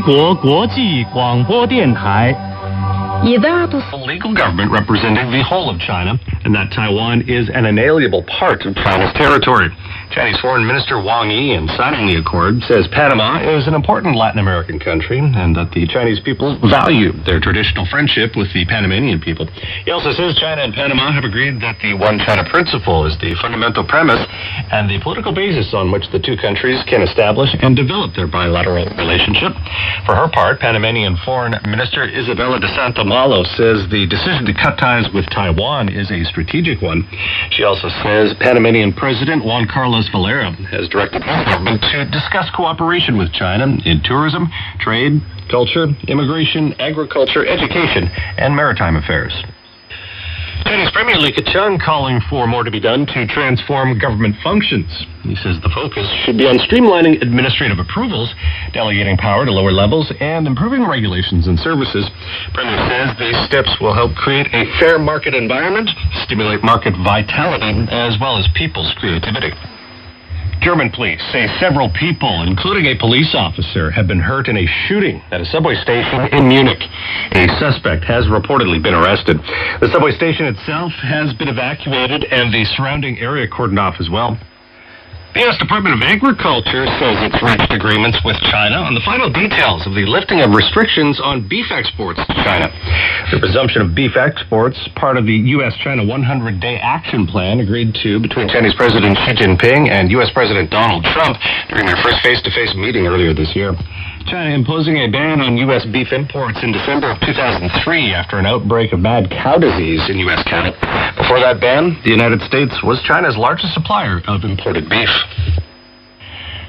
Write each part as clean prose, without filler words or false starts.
国国际广播电台 legal government representing the whole of China, and that Taiwan is an inalienable part of China's territory. Chinese Foreign Minister Wang Yi, in signing the accord, says Panama is an important Latin American country and that the Chinese people value their traditional friendship with the Panamanian people. He also says China and Panama have agreed that the One China principle is the fundamental premise and the political basis on which the two countries can establish and develop their bilateral relationship. For her part, Panamanian Foreign Minister Isabella de Santa Malo says the decision to cut ties with Taiwan is a strategic one. She also says Panamanian President Juan Carlos Valera has directed his government to discuss cooperation with China in tourism, trade, culture, immigration, agriculture, education, and maritime affairs. Chinese Premier Li Keqiang calling for more to be done to transform government functions. He says the focus should be on streamlining administrative approvals, delegating power to lower levels, and improving regulations and services. Premier says these steps will help create a fair market environment, stimulate market vitality, as well as people's creativity. German police say several people, including a police officer, have been hurt in a shooting at a subway station in Munich. A suspect has reportedly been arrested. The subway station itself has been evacuated and the surrounding area cordoned off as well. The U.S. Department of Agriculture says it's reached agreements with China on the final details of the lifting of restrictions on beef exports to China. The resumption of beef exports, part of the U.S.-China 100-day action plan agreed to between Chinese President Xi Jinping and U.S. President Donald Trump during their first face-to-face meeting earlier this year. China imposing a ban on U.S. beef imports in December of 2003 after an outbreak of mad cow disease in U.S. cattle. Before that ban, the United States was China's largest supplier of imported beef.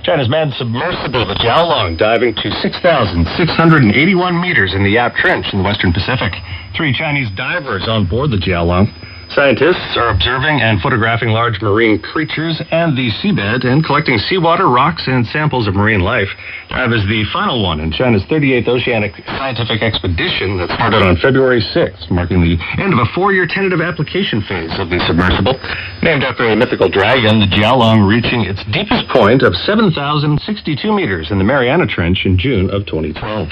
China's manned submersible, the Jiaolong, diving to 6,681 meters in the Yap Trench in the Western Pacific. 3 Chinese divers on board the Jiaolong. Scientists are observing and photographing large marine creatures and the seabed and collecting seawater, rocks, and samples of marine life. Dive is the final one in China's 38th Oceanic Scientific Expedition that started on February 6th, marking the end of a 4-year tentative application phase of the submersible. Named after a mythical dragon, the Jiaolong reaching its deepest point of 7,062 meters in the Mariana Trench in June of 2012.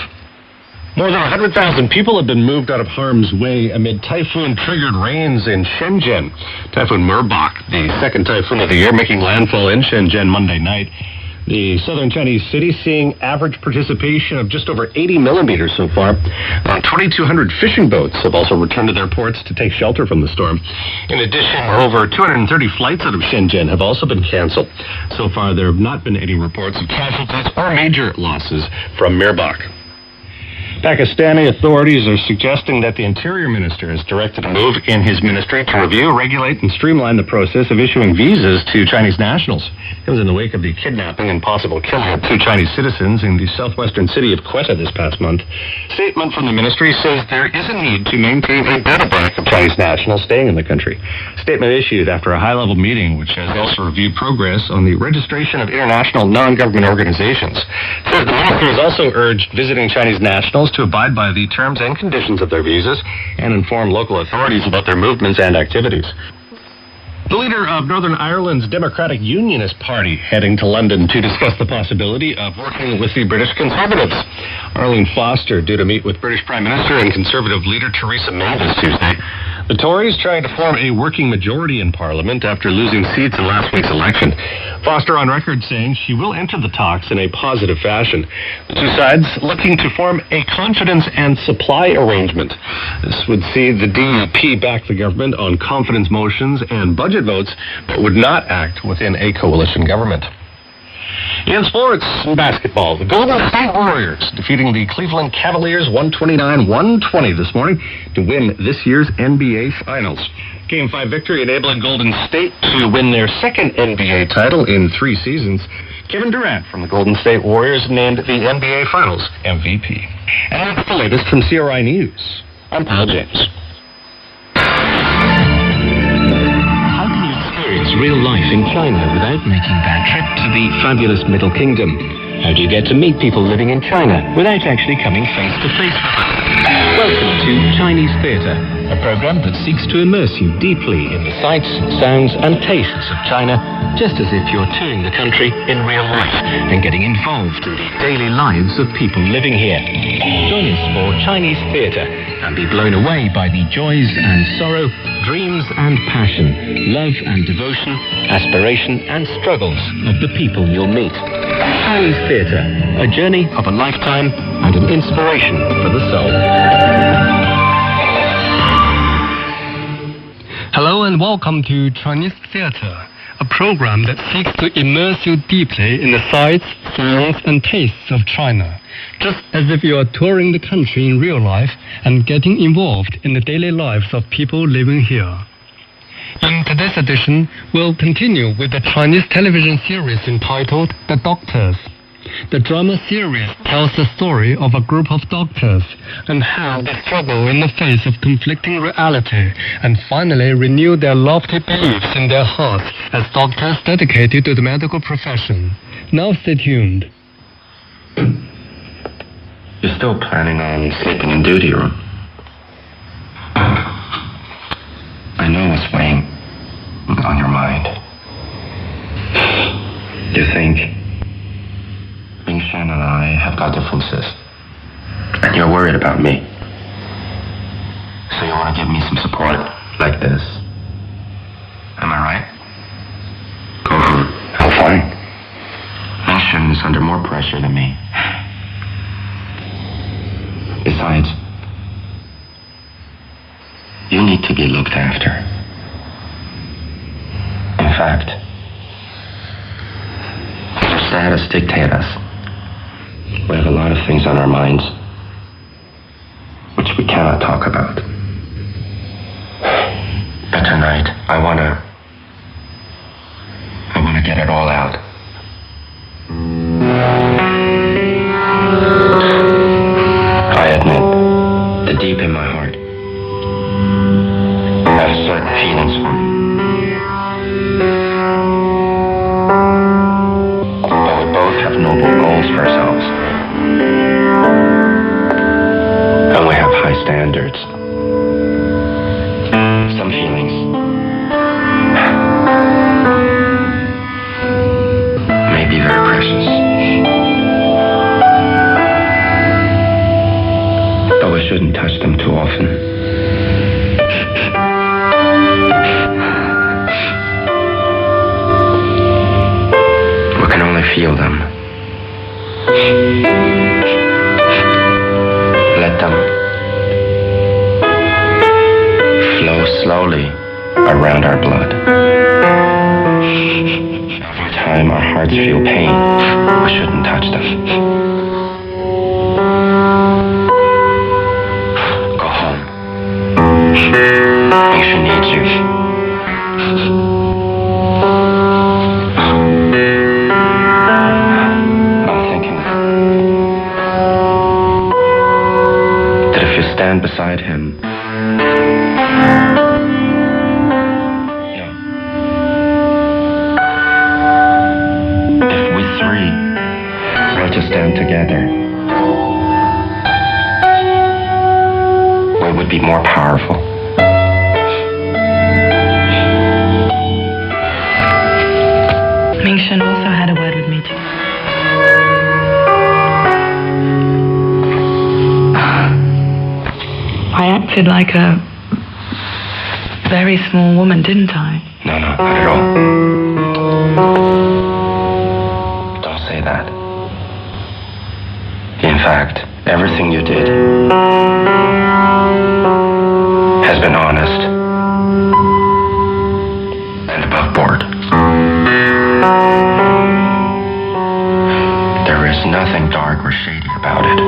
More than 100,000 people have been moved out of harm's way amid typhoon-triggered rains in Shenzhen. Typhoon Merbok, the second typhoon of the year, making landfall in Shenzhen Monday night. The southern Chinese city seeing average participation of just over 80 millimeters so far. Around 2,200 fishing boats have also returned to their ports to take shelter from the storm. In addition, over 230 flights out of Shenzhen have also been canceled. So far, there have not been any reports of casualties or major losses from Merbok. Pakistani authorities are suggesting that the Interior Minister has directed a move in his ministry to review, regulate, and streamline the process of issuing visas to Chinese nationals. It was in the wake of the kidnapping and possible killing of 2 Chinese citizens in the southwestern city of Quetta this past month. Statement from the ministry says there is a need to maintain a better bank of Chinese nationals staying in the country. Statement issued after a high-level meeting, which has also reviewed progress on the registration of international non-government organizations. It says the minister has also urged visiting Chinese nationals to abide by the terms and conditions of their visas and inform local authorities about their movements and activities. The leader of Northern Ireland's Democratic Unionist Party heading to London to discuss the possibility of working with the British Conservatives. Arlene Foster due to meet with British Prime Minister and Conservative leader Theresa May this Tuesday. The Tories trying to form a working majority in Parliament after losing seats in last week's election. Foster on record saying she will enter the talks in a positive fashion. The two sides looking to form a confidence and supply arrangement. This would see the DUP back the government on confidence motions and budget votes, but would not act within a coalition government. In sports, basketball, the Golden State Warriors defeating the Cleveland Cavaliers 129-120 this morning to win this year's NBA Finals. Game 5 victory enabling Golden State to win their second NBA title in 3 seasons. Kevin Durant from the Golden State Warriors named the NBA Finals MVP. And that's the latest from CRI News. I'm Paul James. Real life in China without making that trip to the fabulous Middle Kingdom? How do you get to meet people living in China without actually coming face to face with them? Welcome to Chinese Theatre, a program that seeks to immerse you deeply in the sights, sounds and tastes of China just as if you're touring the country in real life and getting involved in the daily lives of people living here. Join us for Chinese theatre and be blown away by the joys and sorrow, dreams and passion, love and devotion, aspiration and struggles of the people you'll meet. Chinese theatre, a journey of a lifetime and an inspiration for the soul. Hello and welcome to Chinese Theatre, a program that seeks to immerse you deeply in the sights, sounds and tastes of China, just as if you are touring the country in real life and getting involved in the daily lives of people living here. In today's edition, we'll continue with the Chinese television series entitled The Doctors. The drama series tells the story of a group of doctors and how they struggle in the face of conflicting reality and finally renew their lofty beliefs in their hearts as doctors dedicated to the medical profession. Now stay tuned. You're still planning on sleeping in duty room? I know what's weighing on your mind. You think Ming Shan and I have got differences, and you're worried about me. So you want to give me some support like this. Am I right? Go on. I'm fine. Ming Shan is under more pressure than me. Besides, you need to be looked after. In fact, your status dictates us. We have a lot of things on our minds which we cannot talk about. But tonight, I wanna get it all out. I admit that deep in my heart, I have certain feelings for you. But we both have noble goals for ourselves. And we have high standards. Some feelings may be very precious. But we shouldn't touch them too often. We can only feel them. Let them flow slowly around our blood. Every time our hearts feel pain, we shouldn't touch them. Go home. Misha needs you. Stand beside him. If we three were to stand together, we would be more powerful. Ming Shan also had a word with me too. I acted like a very small woman, didn't I? No, not at all. Don't say that. In fact, everything you did has been honest and above board. There is nothing dark or shady about it.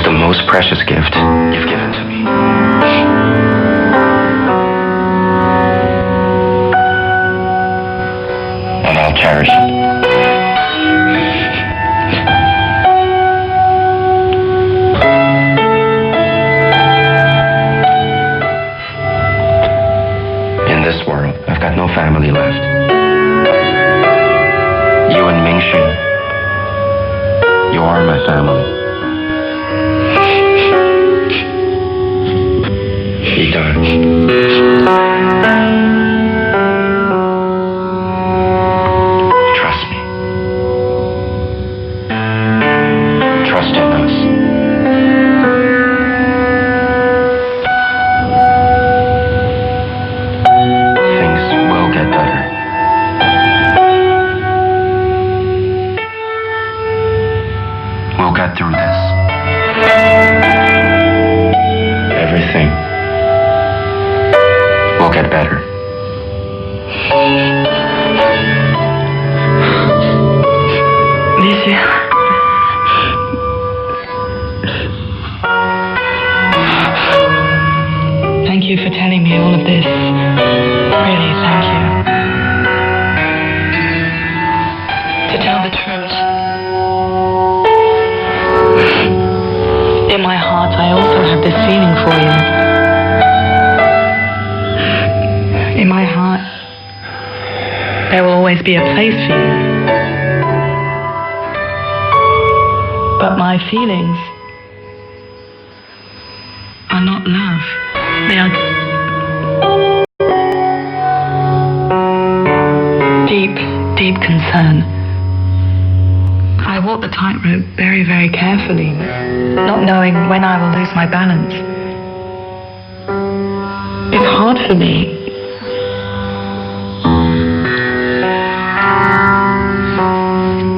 The most precious gift you've given to me. And I'll cherish it. In this world, I've got no family left. You and Ming Shan, you are my family. you for telling me all of this. Really, thank you. To tell the truth, in my heart I also have this feeling for you. In my heart, there will always be a place for you. But my feelings are not love. They are deep, deep concern. I walk the tightrope very, very carefully, not knowing when I will lose my balance. It's hard for me.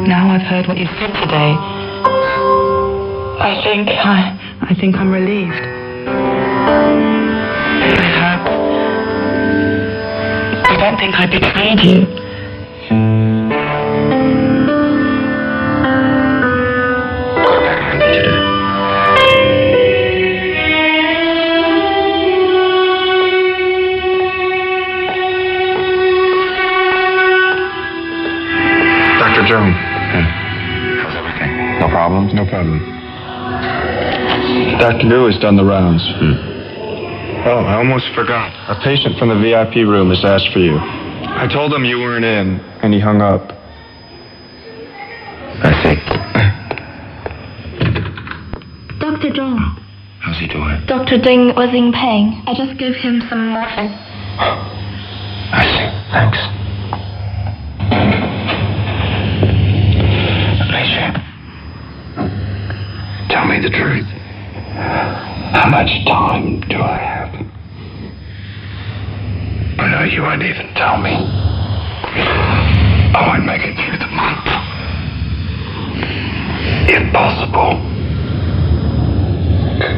Now I've heard what you said today. I think I'm relieved. I don't think I betrayed you. Dr. Jones. How's everything? No problems? No problem. Dr. Liu has done the rounds. Oh, I almost forgot. A patient from the VIP room has asked for you. I told him you weren't in, and he hung up. I see. Dr. Zhong. How's he doing? Dr. Ding was in pain. I just gave him some morphine. I see. Thanks. Alicia, tell me the truth. How much time do I have? I know you won't even tell me. I won't make it through the month. If possible,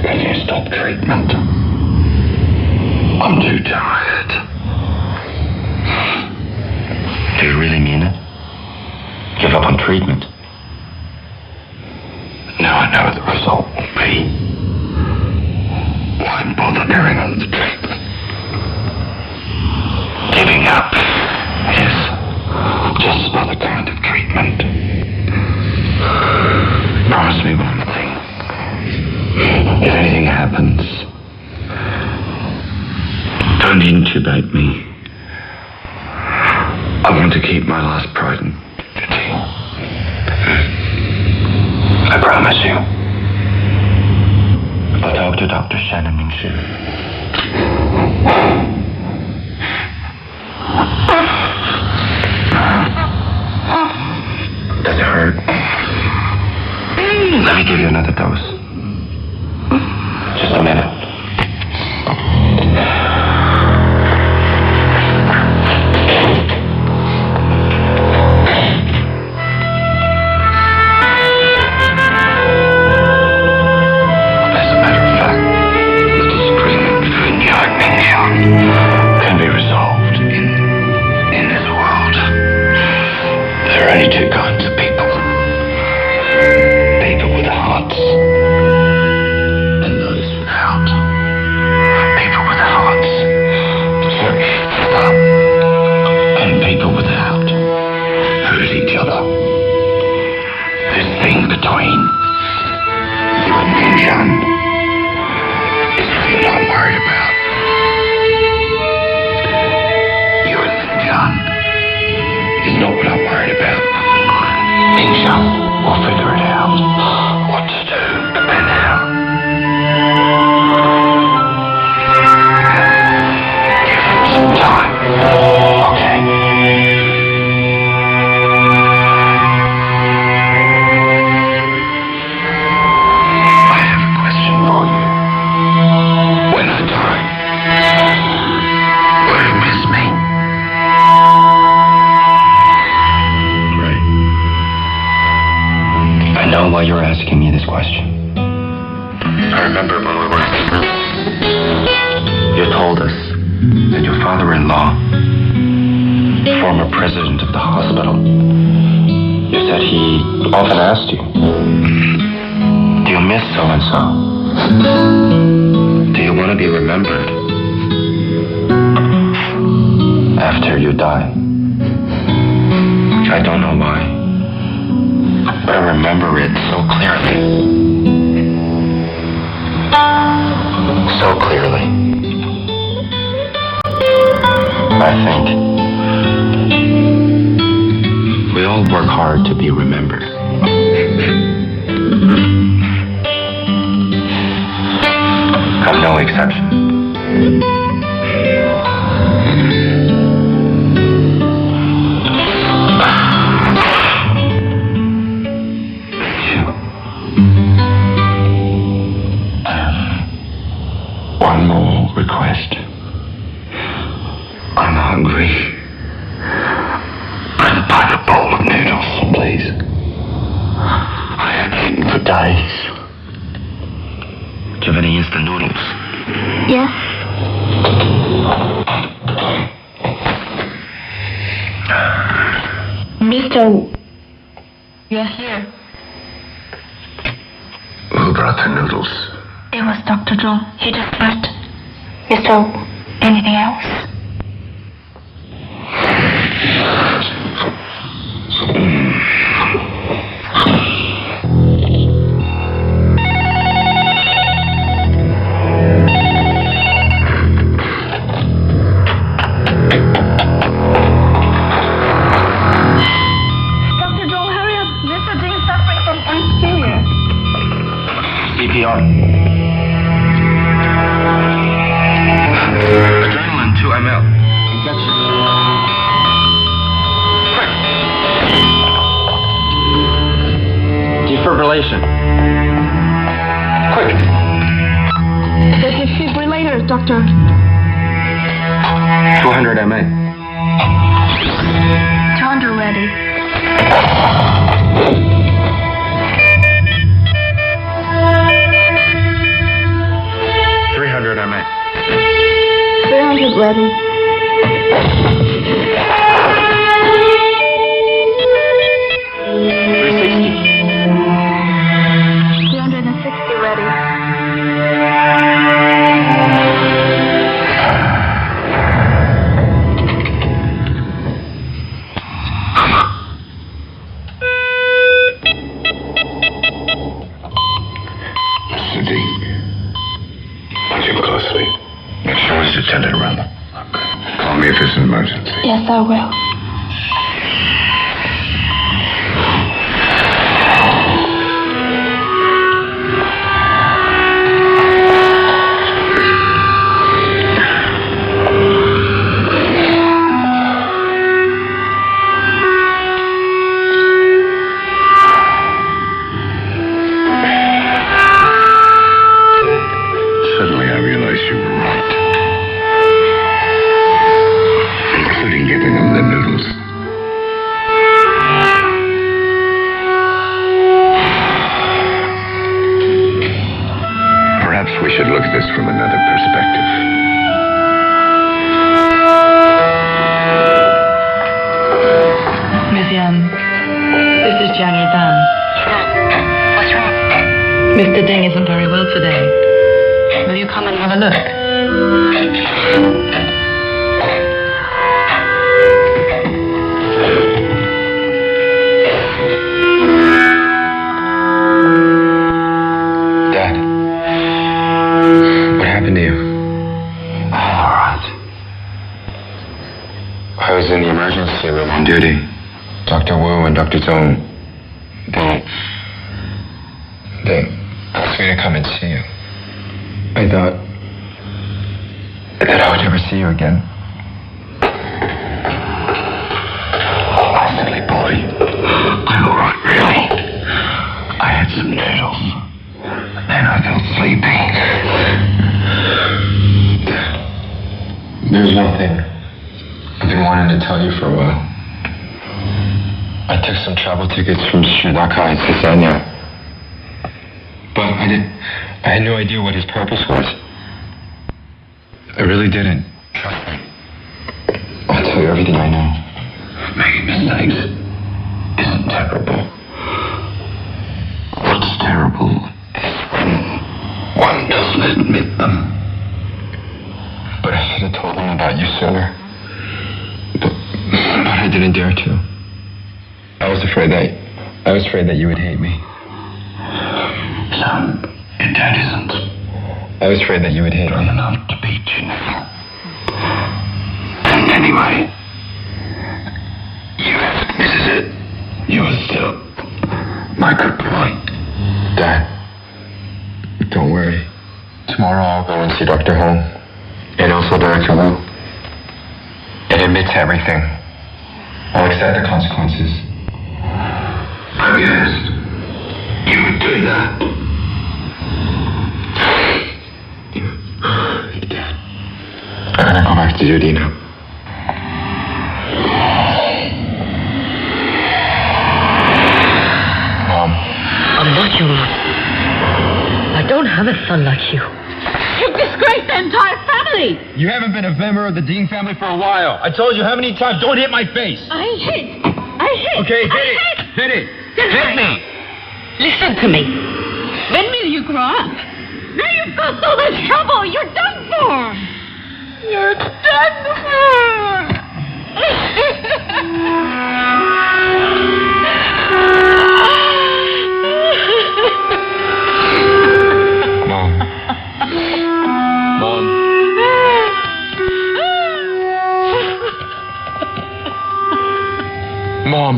can you stop treatment? I'm too tired. Do you really mean it? Give up on treatment? Now I know what the result will be. Why bother carrying on the treatment? Giving up is just another kind of treatment. Promise me one thing. If anything happens, don't intubate me. I want to keep my last pride and dignity. I promise you. I'll talk to Dr. Shannon and Shu. Does it hurt? Let me give you another dose. Just a minute. Can be resolved in this world. There are only two kinds of people. People with hearts and those without. People with hearts cherish each other, and people without hurt each other. This thing between you and Minjan is what I'm worried about. Is not what I'm worried about. Minjan will figure it out. What to do and how. Give him some time. Okay. I have a question for you. When I die, will you miss me? I know why you're asking me this question. I remember when we were in the you told us that your father-in-law, former president of the hospital, you said he often asked you, do you miss so-and-so? Do you want to be remembered after you die. I don't know why, but I remember it so clearly. So clearly. I think we all work hard to be remembered. I'm no exception. One more request. I'm hungry. I'd like a bowl of noodles, please. I haven't eaten for days. Do you have any instant noodles? Yes. Mr. You're here. Who brought the noodles? It was Dr. John. He just left. Mr. Anything else? Dr. Joel, hurry up. Mr. Dean's suffering from anesthesia. CPR. Adrenaline 2 ml. Injection. Quick. Defibrillation. Quick. The defibrillator, Doctor. 200 ml. 200 ready. ml. 300 ready. 360 ready. City. Watch him closely. Make sure he's attended around the clock. Call me if it's an emergency. Yes, I will. Suddenly I realized you were right. Including giving him the noodles. Perhaps we should look at this from another perspective. Miss Yan, this is Jiang Dan. What's wrong? Mr. Ding isn't very well today. Will you come and have a look? Dad, what happened to you? All right. I was in the emergency room on duty. Dr. Wu and Dr. Zhong, they asked me to come and see you. I thought that I would never see you again. Oh, silly boy. I'm all right, really. I had some noodles. Then I felt sleepy. There's one thing I've been wanting to tell you for a while. I took some travel tickets from Shanghai to Sanya. But I had no idea what his purpose was. I really didn't. Trust me. I'll tell you everything I know. Making mistakes isn't terrible. What's terrible is when one doesn't admit them. But I should have told him about you sooner. didn't dare to. I was afraid that you would hate me. Son, your dad isn't I was afraid that you would hate me. enough to beat you now. And anyway, this is it. You are still my good boy. Dad, don't worry. Tomorrow I'll go and see Dr. Hong. And also Director Wu. It admits everything. I'll accept the consequences. Oh, yes. You would do that. Dad, I'm gonna go back to duty now. Mom. I'm not your mother. I don't have a son like you. You've disgraced the entire family. You haven't been a member of the Dean family for a while. I told you how many times, don't hit my face. I hit. Okay, hit it. Hit me. Listen to me. When will you grow up? Now you've got all this trouble. You're done for. You're done for. Mom.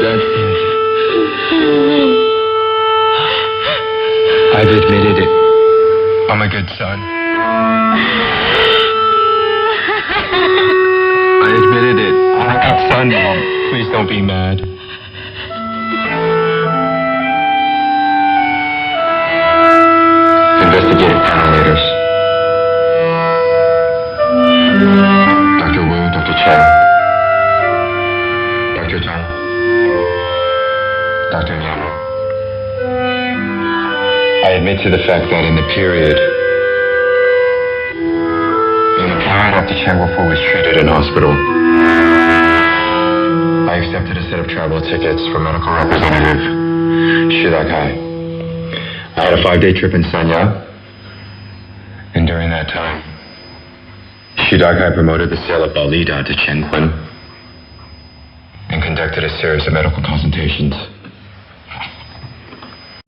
That's it. I've admitted it. I'm a good son. I admitted it. I'm a good son, Mom. Please don't be mad. Investigative ventilators. Dr. Wu, Dr. Chen. Dr. Zhang. Dr. Yang. I admit to the fact that in the period after Chen Guofu was treated in hospital, I accepted a set of travel tickets for medical representative Xu Dakai. I had a 5-day trip in Sanya, and during that time, Xu Dakai promoted the sale of Balida to Chen Kun and conducted a series of medical consultations.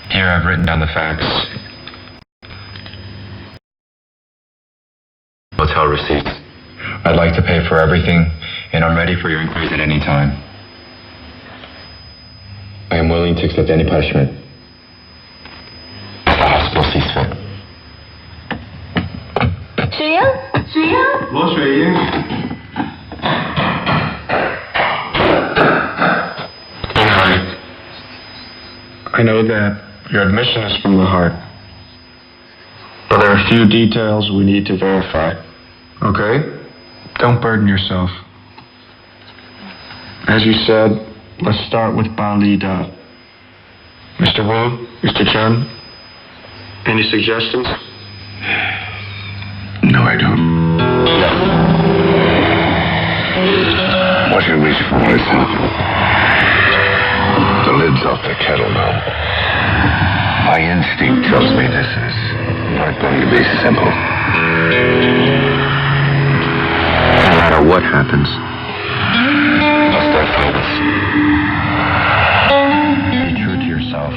Here I've written down the facts. Hotel receipts. I'd like to pay for everything, and I'm ready for your inquiries at any time. I am willing to accept any punishment. The hospital sees fit. 水英，水英，罗水英。I know that your admission is from the heart, but there are a few details we need to verify. Okay? Don't burden yourself. As you said, let's start with Balida. Mr. Wu, Mr. Chen, any suggestions? No, I don't. What you wish for is the lid's off the kettle now. My instinct tells me this is not going to be simple. No matter what happens, I'll start focus. Be true to yourself.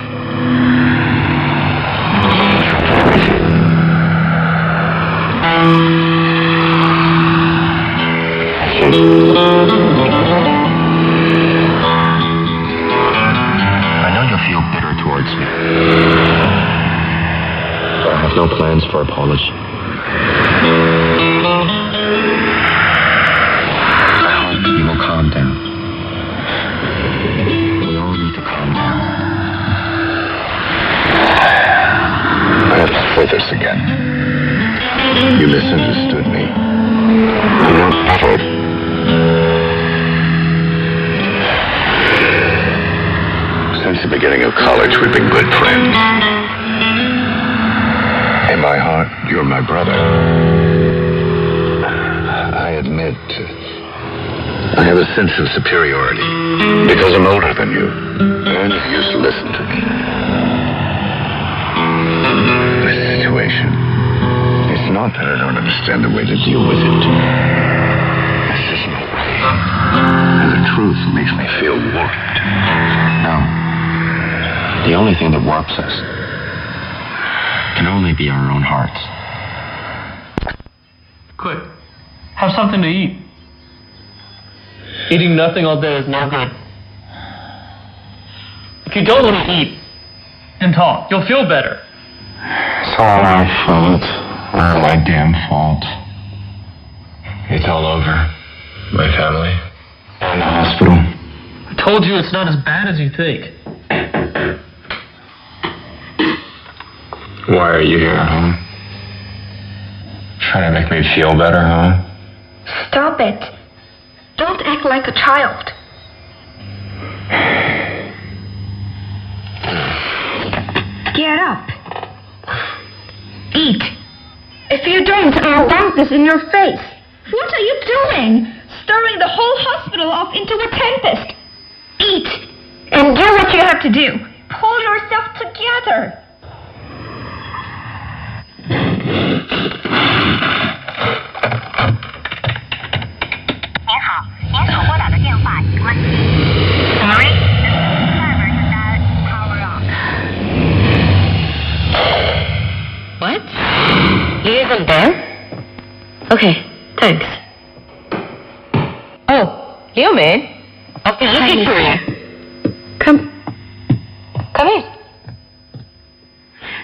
I know you'll feel bitter towards me, but I have no plans for apology. I hope you will calm down. We all need to calm down. I have to say this again. You misunderstood me. I'm not bothered. Since the beginning of college, we've been good friends. In my heart, you're my brother. I admit, I have a sense of superiority because I'm older than you, and you used to listen to me. This situation, it's not that I don't understand the way to deal with it. It's just truth makes me feel warped. No. The only thing that warps us can only be our own hearts. Quick, have something to eat. Eating nothing all day is no good. If you don't want to eat and talk, you'll feel better. It's all our fault. All my damn fault. It's all over. My family. And the hospital. I told you it's not as bad as you think. Why are you here, huh? Trying to make me feel better, huh? Stop it. Don't act like a child. Get up. Eat. If you don't, I'll dump this in your face. What are you doing? Stirring the whole hospital off into a tempest. Eat. And do what you have to do. Pull yourself together. What? He isn't there? Okay, thanks. Oh, Liu Mei. I've been looking for you. Come in.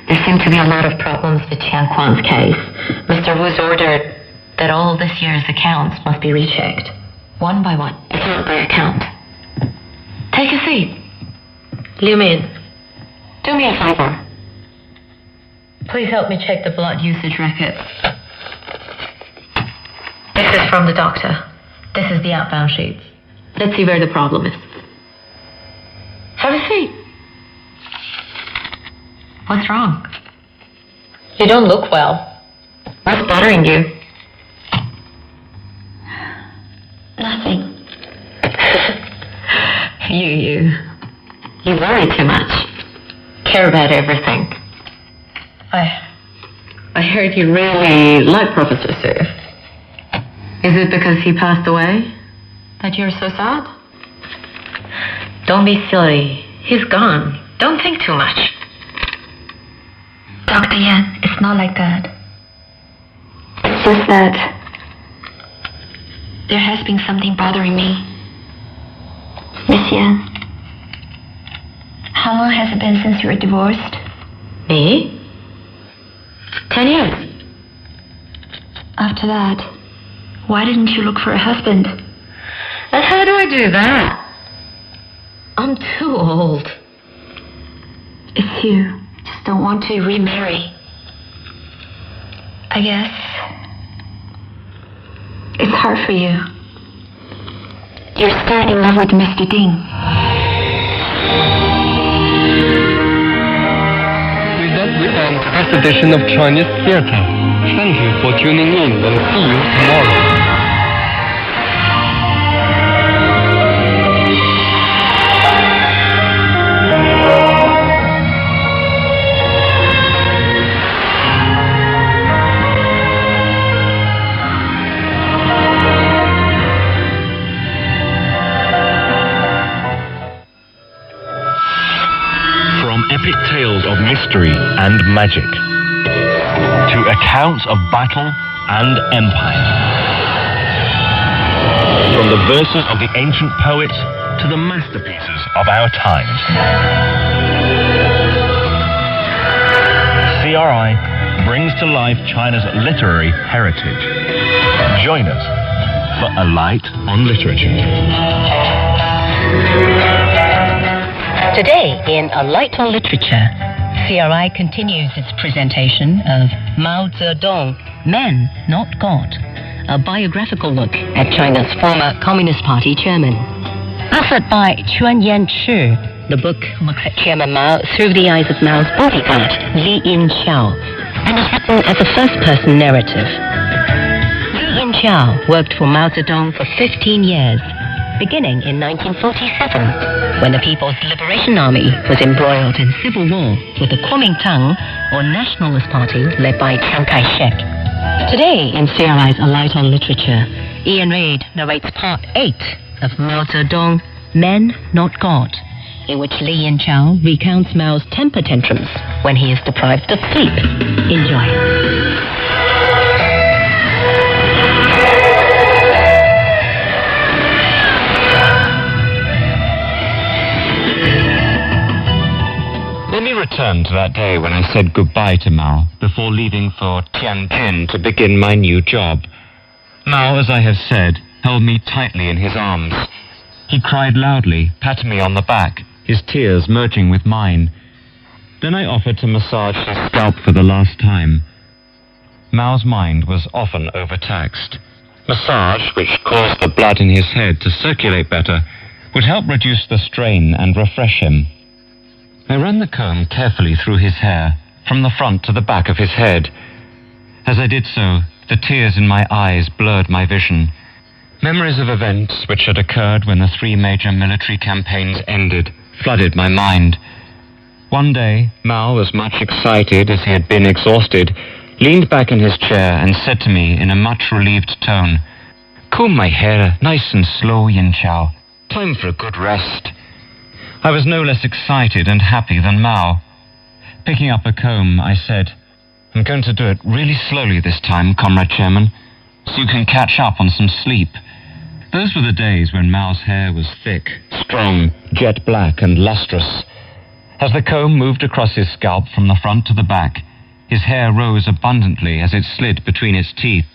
There seem to be a lot of problems with Qian Kuang's case. Mr. Wu's ordered that all this year's accounts must be rechecked, one by one, account by account. Take a seat. Liu Mei, do me a favor. Please help me check the blood usage records. This is from the doctor. This is the outbound sheets. Let's see where the problem is. Have a seat. What's wrong? You don't look well. What's bothering you? Nothing. You worry too much. Care about everything. I heard you really like Professor Su. Is it because he passed away that you're so sad? Don't be silly. He's gone. Don't think too much. Dr. Yan, it's not like that. It's just that there has been something bothering me. Miss Yan, how long has it been since you were divorced? Me? 10 years. After that, why didn't you look for a husband? And how do I do that? I'm too old. It's you. Just don't want to remarry. I guess it's hard for you. You're still in love with Mr. Ding. With that, we end this edition of Chinese Theater. Thank you for tuning in and see you tomorrow. Epic tales of mystery and magic, to accounts of battle and empire. From the verses of the ancient poets to the masterpieces of our times. CRI brings to life China's literary heritage. Join us for A Light on Literature. Today, in A Light on Literature, CRI continues its presentation of Mao Zedong, Men, Not God, a biographical look at China's former Communist Party chairman. Authored by Chuan Yan-chi, the book looks at Chairman Mao through the eyes of Mao's bodyguard, Li Yin-xiao, and is written as a first-person narrative. Li Yin-xiao worked for Mao Zedong for 15 years, beginning in 1947, when the People's Liberation Army was embroiled in civil war with the Kuomintang, or Nationalist Party, led by Chiang Kai-shek. Today, in CRI's A Light on Literature, Ian Reid narrates Part 8 of Mao Zedong, Men, Not God, in which Li Yanqiao recounts Mao's temper tantrums when he is deprived of sleep. Enjoy. Let me return to that day when I said goodbye to Mao before leaving for Tianjin to begin my new job. Mao, as I have said, held me tightly in his arms. He cried loudly, patting me on the back, his tears merging with mine. Then I offered to massage his scalp for the last time. Mao's mind was often overtaxed. Massage, which caused the blood in his head to circulate better, would help reduce the strain and refresh him. I ran the comb carefully through his hair, from the front to the back of his head. As I did so, the tears in my eyes blurred my vision. Memories of events which had occurred when the 3 major military campaigns ended flooded my mind. One day, Mao, as much excited as he had been exhausted, leaned back in his chair and said to me in a much relieved tone, "Comb my hair nice and slow, Yanqiao. Time for a good rest." I was no less excited and happy than Mao. Picking up a comb, I said, "I'm going to do it really slowly this time, Comrade Chairman, so you can catch up on some sleep." Those were the days when Mao's hair was thick, strong, jet black and lustrous. As the comb moved across his scalp from the front to the back, his hair rose abundantly as it slid between its teeth.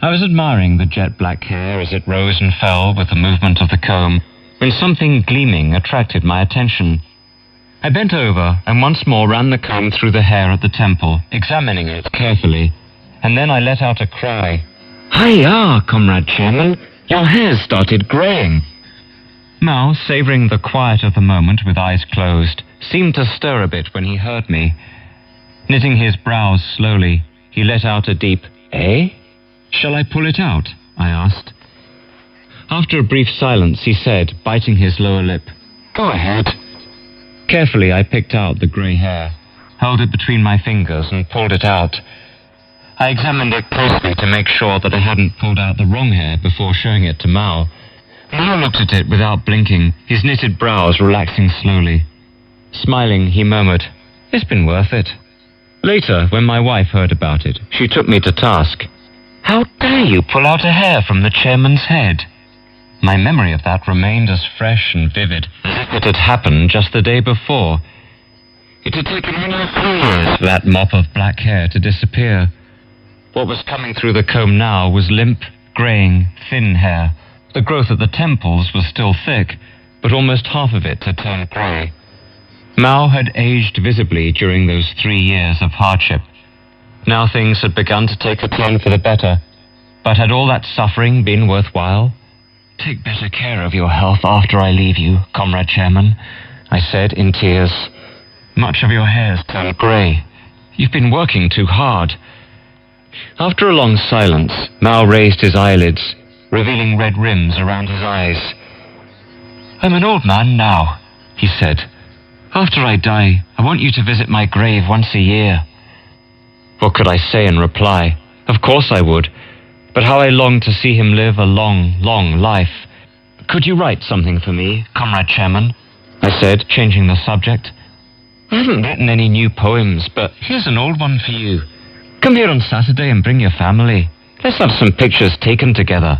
I was admiring the jet black hair as it rose and fell with the movement of the comb, when something gleaming attracted my attention. I bent over and once more ran the comb through the hair at the temple, examining it carefully, and then I let out a cry. "Hi-ya, Comrade Chairman, your hair's started greying." Mao, savouring the quiet of the moment with eyes closed, seemed to stir a bit when he heard me. Knitting his brows slowly, he let out a deep, "Eh?" "Shall I pull it out?" I asked. After a brief silence, he said, biting his lower lip, "Go ahead." Carefully, I picked out the grey hair, held it between my fingers and pulled it out. I examined it closely to make sure that I hadn't pulled out the wrong hair before showing it to Mao. Mao looked at it without blinking, his knitted brows relaxing slowly. Smiling, he murmured, "It's been worth it." Later, when my wife heard about it, she took me to task. "How dare you pull out a hair from the chairman's head?" My memory of that remained as fresh and vivid as if it had happened just the day before. It had taken only 3 years for that mop of black hair to disappear. What was coming through the comb now was limp, greying, thin hair. The growth at the temples was still thick, but almost half of it had turned grey. Mao had aged visibly during those 3 years of hardship. Now things had begun to take a turn for the better. But had all that suffering been worthwhile? "Take better care of your health after I leave you, Comrade Chairman," I said in tears. "Much of your hair's turned grey. You've been working too hard." After a long silence, Mao raised his eyelids, revealing red rims around his eyes. "I'm an old man now," he said. "After I die, I want you to visit my grave once a year." What could I say in reply? Of course I would. But how I longed to see him live a long, long life. "Could you write something for me, Comrade Chairman?" I said, changing the subject. "I haven't written any new poems, but here's an old one for you. Come here on Saturday and bring your family. Let's have some pictures taken together."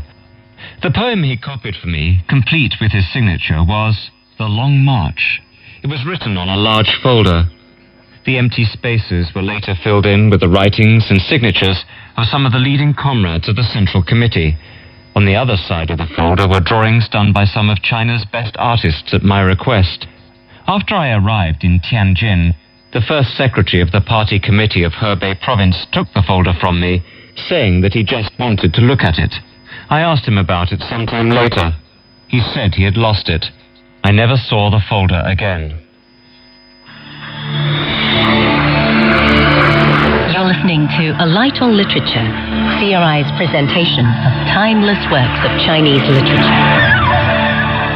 The poem he copied for me, complete with his signature, was The Long March. It was written on a large folder. The empty spaces were later filled in with the writings and signatures of some of the leading comrades of the Central Committee. On the other side of the folder were drawings done by some of China's best artists at my request. After I arrived in Tianjin, the first secretary of the party committee of Hebei province took the folder from me, saying that he just wanted to look at it. I asked him about it sometime later. He said he had lost it. I never saw the folder again. You're listening to A Light on Literature, CRI's presentation of timeless works of Chinese literature.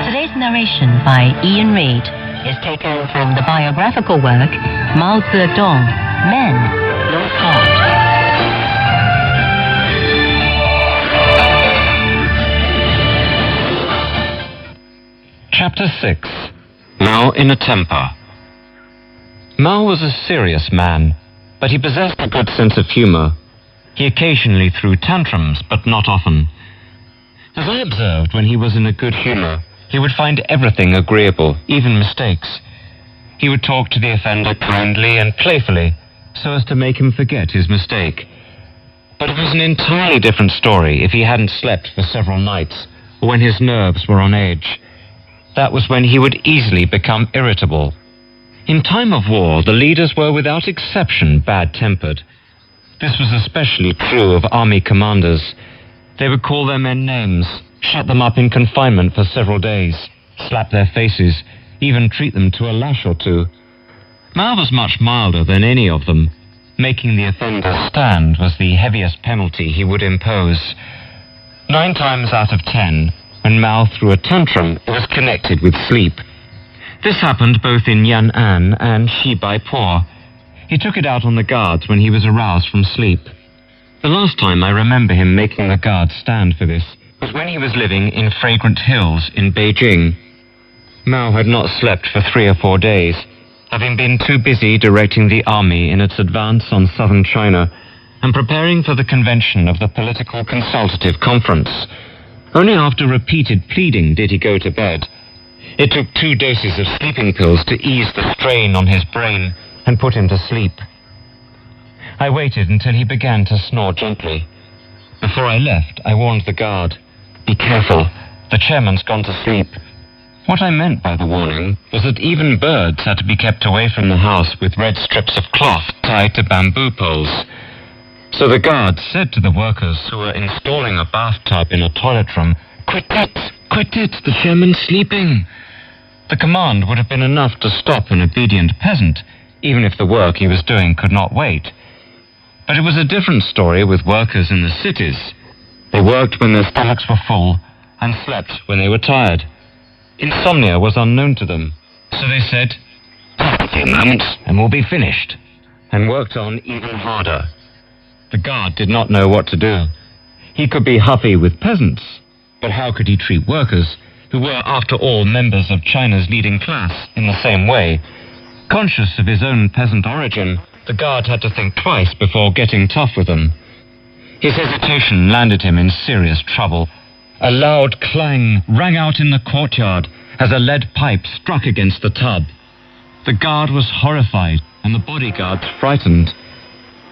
Today's narration by Ian Reid is taken from the biographical work Mao Zedong, Men, Not God. Chapter 6. Mao in a Temper. Mao was a serious man, but he possessed a good sense of humor. He occasionally threw tantrums, but not often. As I observed, when he was in a good humor, he would find everything agreeable, even mistakes. He would talk to the offender kindly and playfully, so as to make him forget his mistake. But it was an entirely different story if he hadn't slept for several nights, or when his nerves were on edge. That was when he would easily become irritable. In time of war, the leaders were without exception bad-tempered. This was especially true of army commanders. They would call their men names, shut them up in confinement for several days, slap their faces, even treat them to a lash or two. Mao was much milder than any of them. Making the offender stand was the heaviest penalty he would impose. 9 times out of 10, when Mao threw a tantrum, it was connected with sleep. This happened both in UnUn and Shibaipo. He took it out on the guards when he was aroused from sleep. The last time I remember him making the guards stand for this was when he was living in Fragrant Hills in Beijing. Mao had not slept for 3 or 4 days, having been too busy directing the army in its advance on southern China and preparing for the convention of the Political Consultative Conference. Only after repeated pleading did he go to bed. It took 2 doses of sleeping pills to ease the strain on his brain and put him to sleep. I waited until he began to snore gently. Before I left, I warned the guard, "Be careful, the chairman's gone to sleep." What I meant by the warning was that even birds had to be kept away from the house with red strips of cloth tied to bamboo poles. So the guard said to the workers who were installing a bathtub in a toilet room, quit it, the chairman's sleeping." The command would have been enough to stop an obedient peasant, even if the work he was doing could not wait. But it was a different story with workers in the cities. They worked when their stomachs were full and slept when they were tired. Insomnia was unknown to them, so they said, "A few moments and we'll be finished," and worked on even harder. The guard did not know what to do. He could be huffy with peasants, but how could he treat workers, who were, after all, members of China's leading class, in the same way? Conscious of his own peasant origin, the guard had to think twice before getting tough with them. His hesitation landed him in serious trouble. A loud clang rang out in the courtyard as a lead pipe struck against the tub. The guard was horrified, and the bodyguards frightened.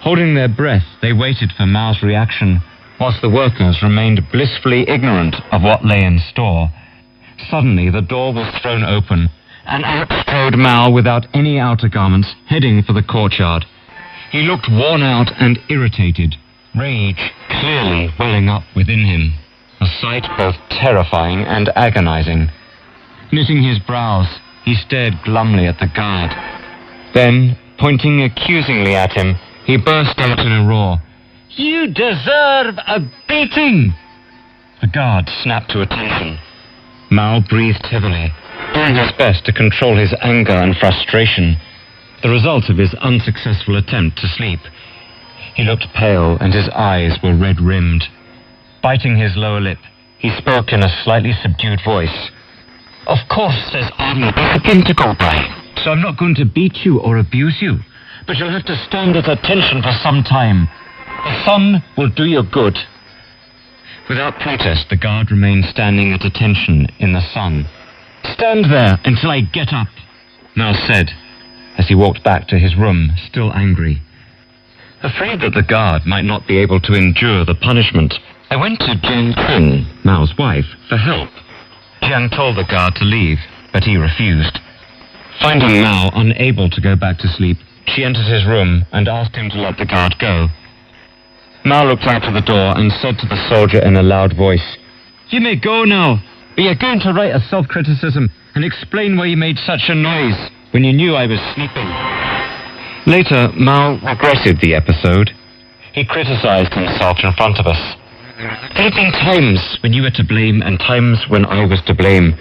Holding their breath, they waited for Mao's reaction, whilst the workers remained blissfully ignorant of what lay in store. Suddenly, the door was thrown open, and out strode Mao without any outer garments, heading for the courtyard. He looked worn out and irritated, rage clearly welling up within him, a sight both terrifying and agonizing. Knitting his brows, he stared glumly at the guard. Then, pointing accusingly at him, he burst out in a roar, "You deserve a beating!" The guard snapped to attention. Mao breathed heavily, doing his best to control his anger and frustration, the result of his unsuccessful attempt to sleep. He looked pale and his eyes were red-rimmed. Biting his lower lip, he spoke in a slightly subdued voice. "Of course there's only a thing to go by, so I'm not going to beat you or abuse you, but you'll have to stand at attention for some time. The sun will do you good." Without protest, the guard remained standing at attention in the sun. "Stand there until I get up," Mao said, as he walked back to his room, still angry. Afraid that the guard might not be able to endure the punishment, I went to Jiang Kun, Mao's wife, for help. Jiang told the guard to leave, but he refused. Finding Mao unable to go back to sleep, she entered his room and asked him to let the guard go. Mao looked out of the door and said to the soldier in a loud voice, "You may go now, but you're going to write a self-criticism and explain why you made such a noise when you knew I was sleeping." Later, Mao regretted the episode. He criticized himself in front of us. "There have been times when you were to blame and times when I was to blame.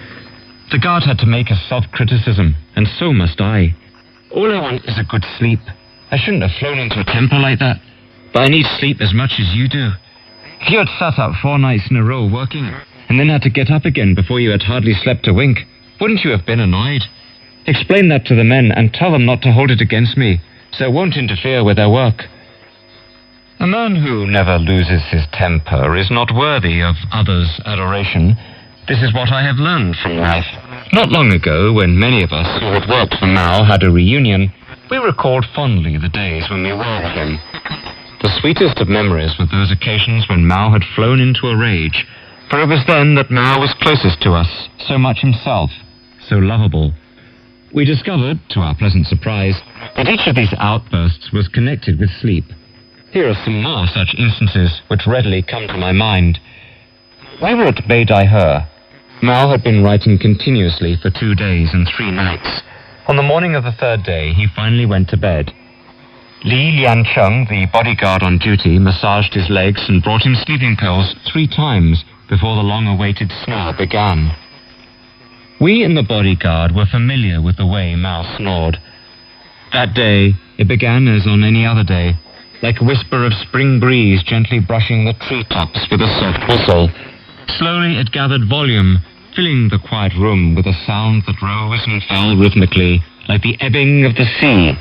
The guard had to make a self-criticism, and so must I. All I want is a good sleep. I shouldn't have flown into a temper like that, but I need sleep as much as you do. If you had sat up 4 nights in a row working, and then had to get up again before you had hardly slept a wink, Wouldn't you have been annoyed? Explain that to the men and tell them not to hold it against me, so it won't interfere with their work. A man who never loses his temper is not worthy of others' adoration. This is what I have learned from life. Not long ago, when many of us who had worked for Mao had a reunion, we recalled fondly the days when we were with him. The sweetest of memories were those occasions when Mao had flown into a rage, for it was then that Mao was closest to us, so much himself, so lovable. We discovered, to our pleasant surprise, that each of these outbursts was connected with sleep. Here are some more such instances which readily come to my mind. We were at Beidaihe. Mao had been writing continuously for 2 days and 3 nights. On the morning of the 3rd day, he finally went to bed. Li Liancheng, the bodyguard on duty, massaged his legs and brought him sleeping pills 3 times before the long-awaited snore began. We in the bodyguard were familiar with the way Mao snored. That day, it began as on any other day, like a whisper of spring breeze gently brushing the treetops with a soft whistle. Slowly it gathered volume, filling the quiet room with a sound that rose and fell rhythmically, like the ebbing of the sea.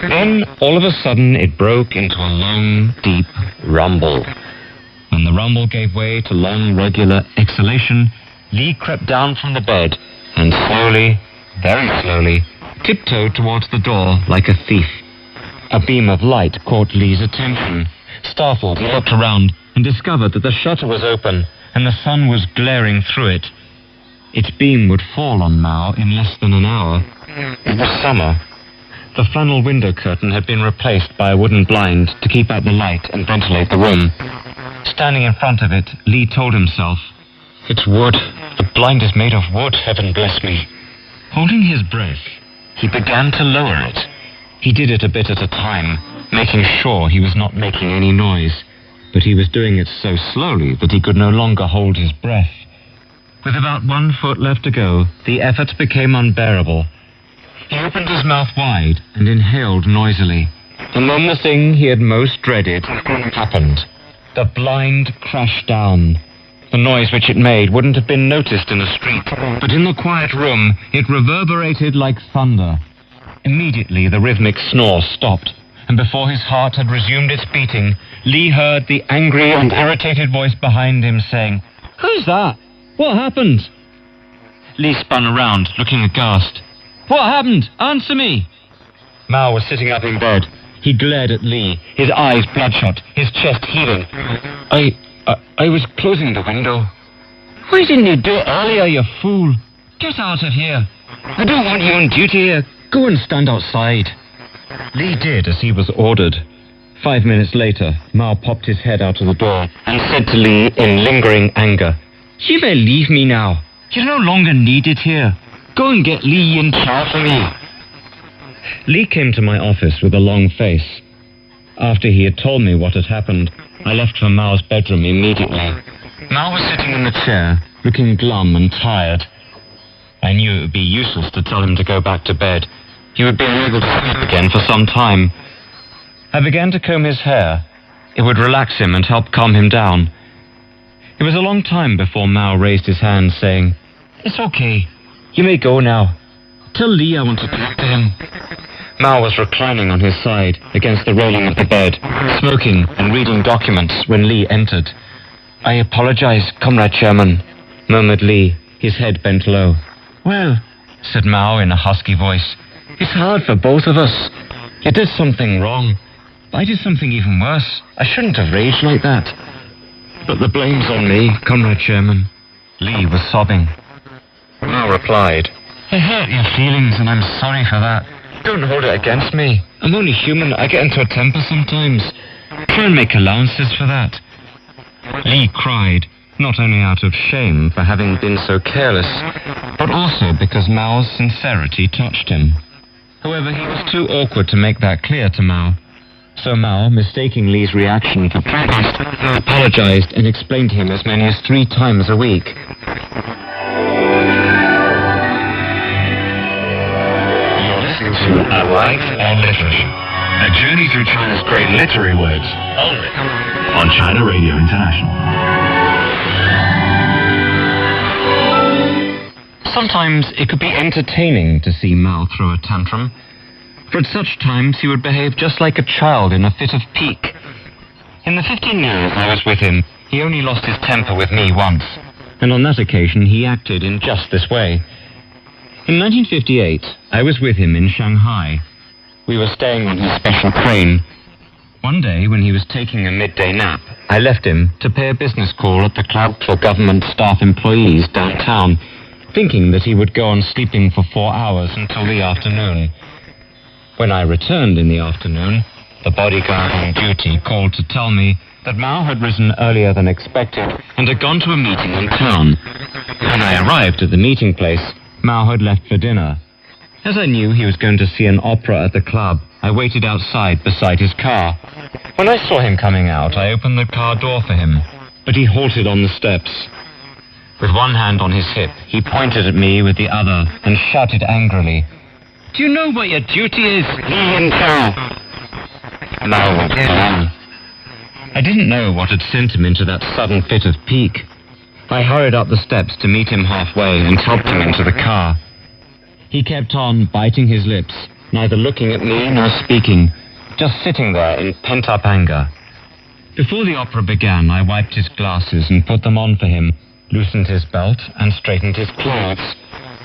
Then, all of a sudden, it broke into a long, deep rumble. When the rumble gave way to long, regular exhalation, Li crept down from the bed and slowly, very slowly, tiptoed towards the door like a thief. A beam of light caught Li's attention. Startled, he looked around and discovered that the shutter was open and the sun was glaring through it. Its beam would fall on Mao in less than an hour. It was summer. The flannel window curtain had been replaced by a wooden blind to keep out the light and ventilate the room. Standing in front of it, Li told himself, "It's wood. The blind is made of wood, heaven bless me." Holding his breath, he began to lower it. He did it a bit at a time, making sure he was not making any noise, but he was doing it so slowly that he could no longer hold his breath. With about 1 foot left to go, the effort became unbearable. He opened his mouth wide and inhaled noisily. And then the thing he had most dreaded happened. The blind crashed down. The noise which it made wouldn't have been noticed in the street, but in the quiet room it reverberated like thunder. Immediately the rhythmic snore stopped, and before his heart had resumed its beating, Li heard the angry and irritated voice behind him saying, "Who's that? What happened?" Li spun around, looking aghast. "What happened? Answer me!" Mao was sitting up in bed. He glared at Li, his eyes bloodshot, his chest heaving. I was closing the window." "Why didn't you do it earlier, you fool? Get out of here. I don't want you on duty here. Go and stand outside." Li did as he was ordered. 5 minutes later, Mao popped his head out of the door and said to Li in lingering anger, "You may leave me now. You're no longer needed here. Go and get Li Yin-Chao for me." Li came to my office with a long face. After he had told me what had happened, I left for Mao's bedroom immediately. Mao was sitting in the chair, looking glum and tired. I knew it would be useless to tell him to go back to bed. He would be unable to sleep again for some time. I began to comb his hair. It would relax him and help calm him down. It was a long time before Mao raised his hand, saying, "It's okay. You may go now. Tell Li I want to talk to him." Mao was reclining on his side against the railing of the bed, smoking and reading documents when Li entered. "I apologize, Comrade Chairman," murmured Li, his head bent low. "Well," said Mao in a husky voice, "it's hard for both of us. You did something wrong. I did something even worse. I shouldn't have raged like that. But the blame's on me, Comrade Chairman." Li was sobbing. Mao replied, "I hurt your feelings and I'm sorry for that. Don't hold it against me. I'm only human. I get into a temper sometimes. Try and make allowances for that." Li cried, not only out of shame for having been so careless, but also because Mao's sincerity touched him. However, he was too awkward to make that clear to Mao. So Mao, mistaking Li's reaction for protest, apologized and explained to him as many as 3 times a week. To A Life and Literature, a journey through China's great literary works, only on China Radio International. Sometimes it could be entertaining to see Mao throw a tantrum, for at such times he would behave just like a child in a fit of pique. In the 15 years I was with him, he only lost his temper with me once, and on that occasion he acted in just this way. In 1958, I was with him in Shanghai. We were staying on his special train. One day, when he was taking a midday nap, I left him to pay a business call at the club for government staff employees downtown, thinking that he would go on sleeping for 4 hours until the afternoon. When I returned in the afternoon, the bodyguard on duty called to tell me that Mao had risen earlier than expected and had gone to a meeting in town. When I arrived at the meeting place, Mao had left for dinner. As I knew he was going to see an opera at the club, I waited outside beside his car. When I saw him coming out, I opened the car door for him, but he halted on the steps. With one hand on his hip, he pointed at me with the other and shouted angrily, "Do you know what your duty is, Li Yin Chao?" Mao went on. I didn't know what had sent him into that sudden fit of pique. I hurried up the steps to meet him halfway and helped him into the car. He kept on biting his lips, neither looking at me nor speaking, just sitting there in pent-up anger. Before the opera began, I wiped his glasses and put them on for him, loosened his belt and straightened his clothes.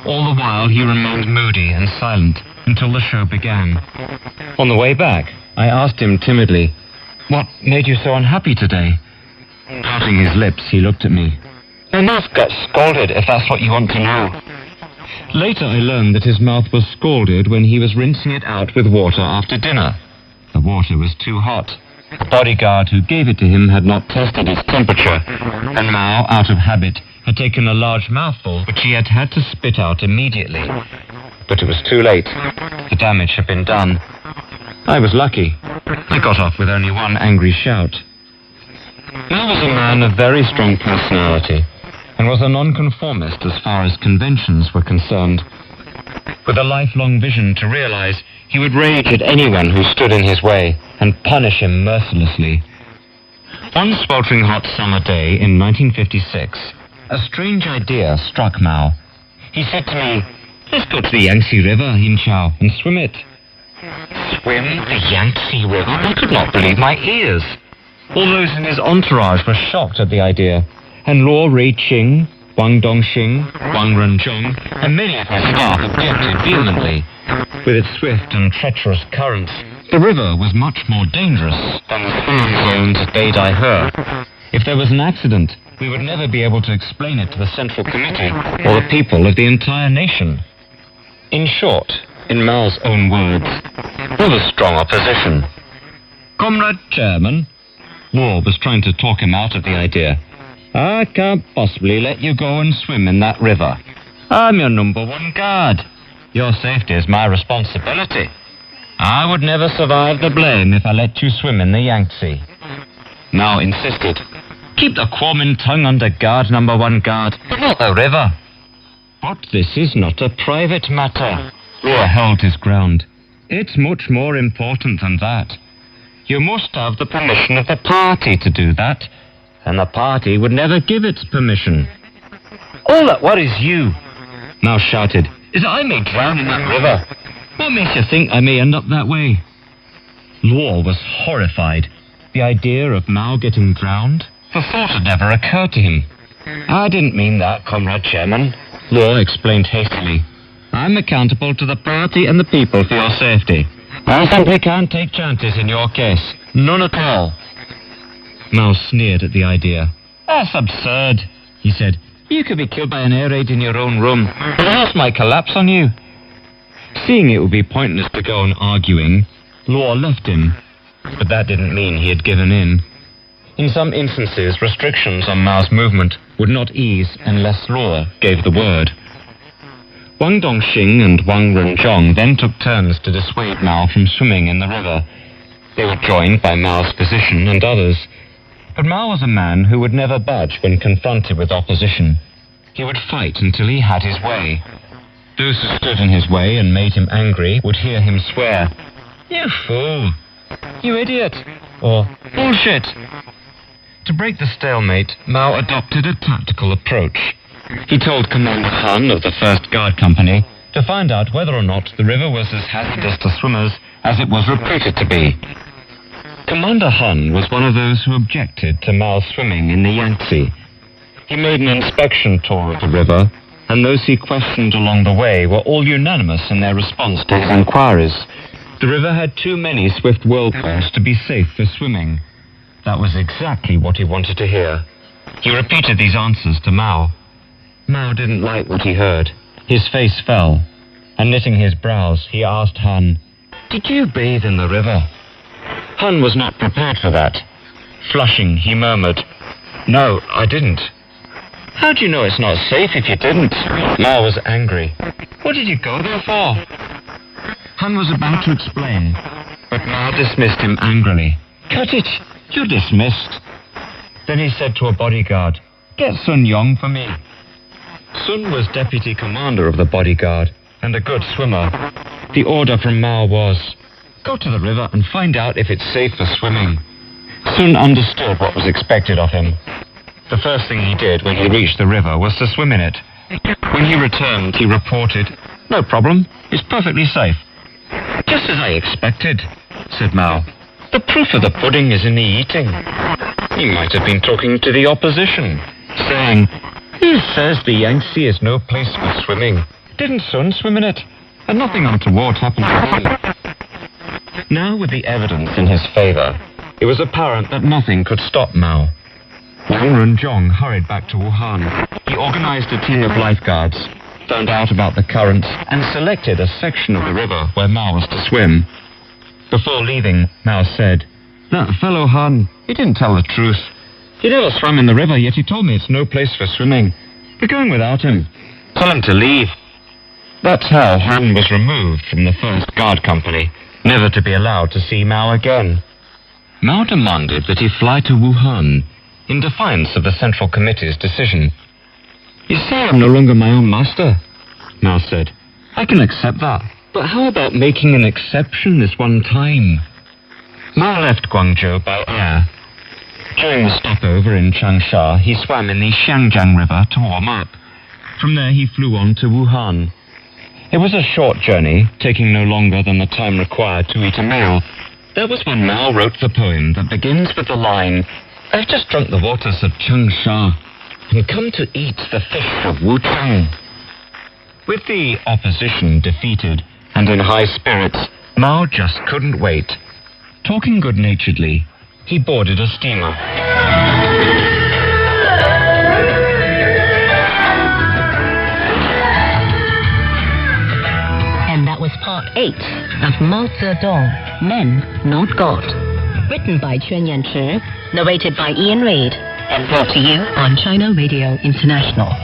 All the while he remained moody and silent until the show began. On the way back, I asked him timidly, "What made you so unhappy today?" Pouting his lips, he looked at me. "My mouth got scalded, if that's what you want to know." Later I learned that his mouth was scalded when he was rinsing it out with water after dinner. The water was too hot. The bodyguard who gave it to him had not tested its temperature, and Mao, out of habit, had taken a large mouthful which he had had to spit out immediately. But it was too late. The damage had been done. I was lucky. I got off with only one angry shout. Mao was a man of very strong personality, and was a nonconformist as far as conventions were concerned. With a lifelong vision to realize, he would rage at anyone who stood in his way and punish him mercilessly. One sweltering hot summer day in 1956, a strange idea struck Mao. He said to me, "Let's go to the Yangtze River, Yin Chao, and swim it." Swim the Yangtze River? I could not believe my ears. All those in his entourage were shocked at the idea, and Luo Ruiqing, Wang Dongxing, Wang Renzhong, and many of his staff objected vehemently. With its swift and treacherous currents, the river was much more dangerous than the swimming zones at Beidaihe. If there was an accident, we would never be able to explain it to the Central Committee or the people of the entire nation. In short, in Mao's own words, there was strong opposition. "Comrade Chairman," Luo was trying to talk him out of the idea, "I can't possibly let you go and swim in that river. I'm your #1 guard. Your safety is my responsibility. I would never survive the blame if I let you swim in the Yangtze." Mao insisted, "Keep the Kuomintang under guard, #1 guard, but not the river." "But this is not a private matter." Luo held his ground. "It's much more important than that. You must have the permission of the party to do that, and the party would never give its permission." "All that worries you," Mao shouted, "is that I may drown in that river. What makes you think I may end up that way?" Luo was horrified. The idea of Mao getting drowned? The thought had never occurred to him. "I didn't mean that, Comrade Chairman," Luo explained hastily. "I'm accountable to the party and the people for your safety. I simply can't take chances in your case. None at all." Mao sneered at the idea. "That's absurd," he said. "You could be killed by an air raid in your own room. The house might collapse on you." Seeing it would be pointless to go on arguing, Luo left him. But that didn't mean he had given in. In some instances, restrictions on Mao's movement would not ease unless Luo gave the word. Wang Dongxing and Wang Renzhong then took turns to dissuade Mao from swimming in the river. They were joined by Mao's physician and others. But Mao was a man who would never budge when confronted with opposition. He would fight until he had his way. Those who stood in his way and made him angry would hear him swear, "You fool! You idiot!" or "Bullshit!" To break the stalemate, Mao adopted a tactical approach. He told Commander Han of the 1st Guard Company to find out whether or not the river was as hazardous to swimmers as it was reputed to be. Commander Han was one of those who objected to Mao swimming in the Yangtze. He made an inspection tour of the river, and those he questioned along the way were all unanimous in their response to his inquiries. The river had too many swift whirlpools to be safe for swimming. That was exactly what he wanted to hear. He repeated these answers to Mao. Mao didn't like what he heard. His face fell, and knitting his brows, he asked Han, "Did you bathe in the river?" Han was not prepared for that. Flushing, he murmured, "No, I didn't." "How do you know it's not safe if you didn't?" Mao was angry. "What did you go there for?" Han was about to explain, but Mao dismissed him angrily. "Cut it! You're dismissed." Then he said to a bodyguard, "Get Sun Yong for me." Sun was deputy commander of the bodyguard and a good swimmer. The order from Mao was, "Go to the river and find out if it's safe for swimming." Sun understood what was expected of him. The first thing he did when he reached the river was to swim in it. When he returned, he reported, "No problem, it's perfectly safe." "Just as I expected," said Mao. "The proof of the pudding is in the eating." You might have been talking to the opposition, saying, "Who says the Yangtze is no place for swimming? Didn't Sun swim in it? And nothing untoward happened to him." Now, with the evidence in his favor, it was apparent that nothing could stop Mao. Wang Runzhong hurried back to Wuhan. He organized a team of lifeguards, found out about the currents, and selected a section of the river where Mao was to swim. Before leaving, Mao said, "That fellow Han, he didn't tell the truth. He never swam in the river, yet he told me it's no place for swimming. We're going without him. Tell him to leave." That's how Han was removed from the 1st Guard Company, never to be allowed to see Mao again. Mao demanded that he fly to Wuhan, in defiance of the Central Committee's decision. "You say I'm no longer my own master," Mao said. "I can accept that, but how about making an exception this one time?" Mao left Guangzhou by air. During the stopover in Changsha, he swam in the Xiangjiang River to warm up. From there he flew on to Wuhan. It was a short journey, taking no longer than the time required to eat a meal. That was when Mao wrote the poem that begins with the line, "I've just drunk the waters of Changsha and come to eat the fish of Wuchang." With the opposition defeated and in high spirits, Mao just couldn't wait. Talking good-naturedly, he boarded a steamer. And that was part 8 of Mao Zedong, Men, Not God. Written by Quan Yanchi, narrated by Ian Reid, and brought to you on China Radio International.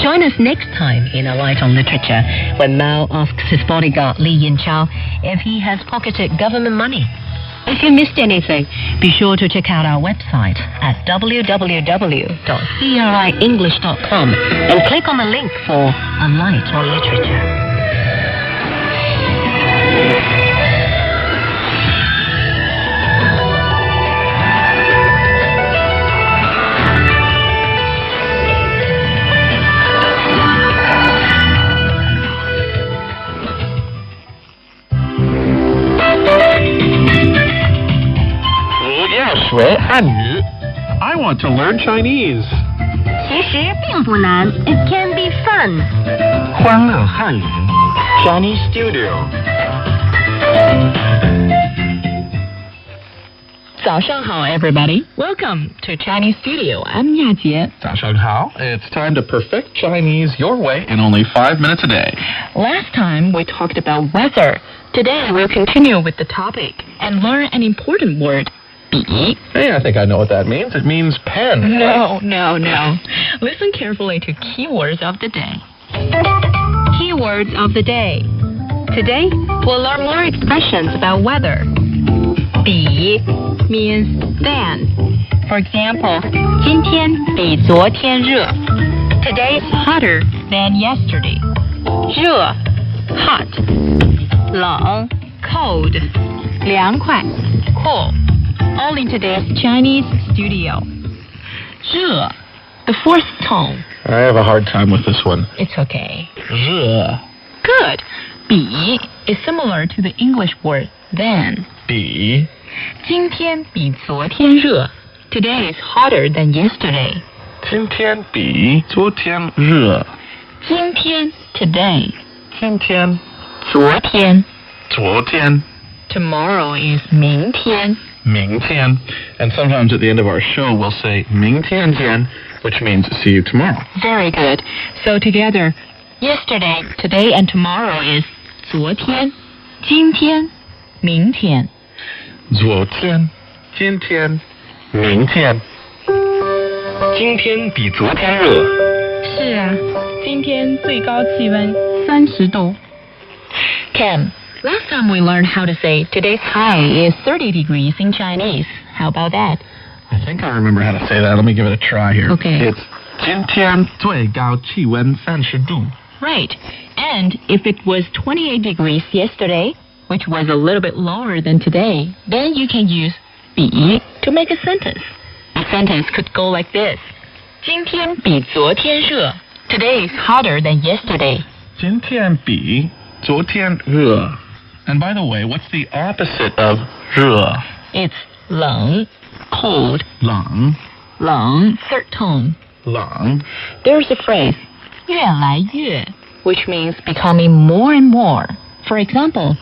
Join us next time in A Light on Literature, when Mao asks his bodyguard Li Yinchao if he has pocketed government money. If you missed anything, be sure to check out our website at www.crienglish.com and click on the link for A Light on Literature. I want to learn Chinese. 其实并不难 It can be fun. 欢乐汉语 Chinese Studio。 早上好, everybody. Welcome to Chinese Studio. I'm Yajie. 早上好. It's time to perfect Chinese your way in only 5 minutes a day. Last time we talked about weather. Today we'll continue with the topic and learn an important word. Hey, I think I know what that means. It means pen. No. Listen carefully to keywords of the day. Keywords of the day. Today, we'll learn more expressions about weather. 比 means than. For example, 今天比昨天热. Today is hotter than yesterday. 热 hot. 冷 cold. 凉快 cool. All in today's Chinese studio. 热 The fourth tone. I have a hard time with this one. It's okay. 热 Good. 比 is similar to the English word than. 比今天比昨天热. Today is hotter than yesterday. 今天比昨天热。今天 today. 今天昨天昨天 Tomorrow is 明天. 明天 And sometimes at the end of our show we'll say 明天见 which means see you tomorrow. Very good. So together, yesterday, today, and tomorrow is 昨天今天明天昨天今天明天今天比昨天热。是啊，今天最高气温30度。Cam, last time we learned how to say today's high is 30 degrees in Chinese. How about that? I think I remember how to say that. Let me give it a try here. Okay. It's 今天最高气温30度。 Right. And if it was 28 degrees yesterday, which was a little bit lower than today, then you can use 比 to make a sentence. A sentence could go like this. 今天比昨天热. Today is hotter than yesterday. 今天比昨天热。And by the way, what's the opposite of 热? It's 冷, cold. 冷 冷, third tone. 冷 There's a phrase, 越来越, which means becoming more and more. For example,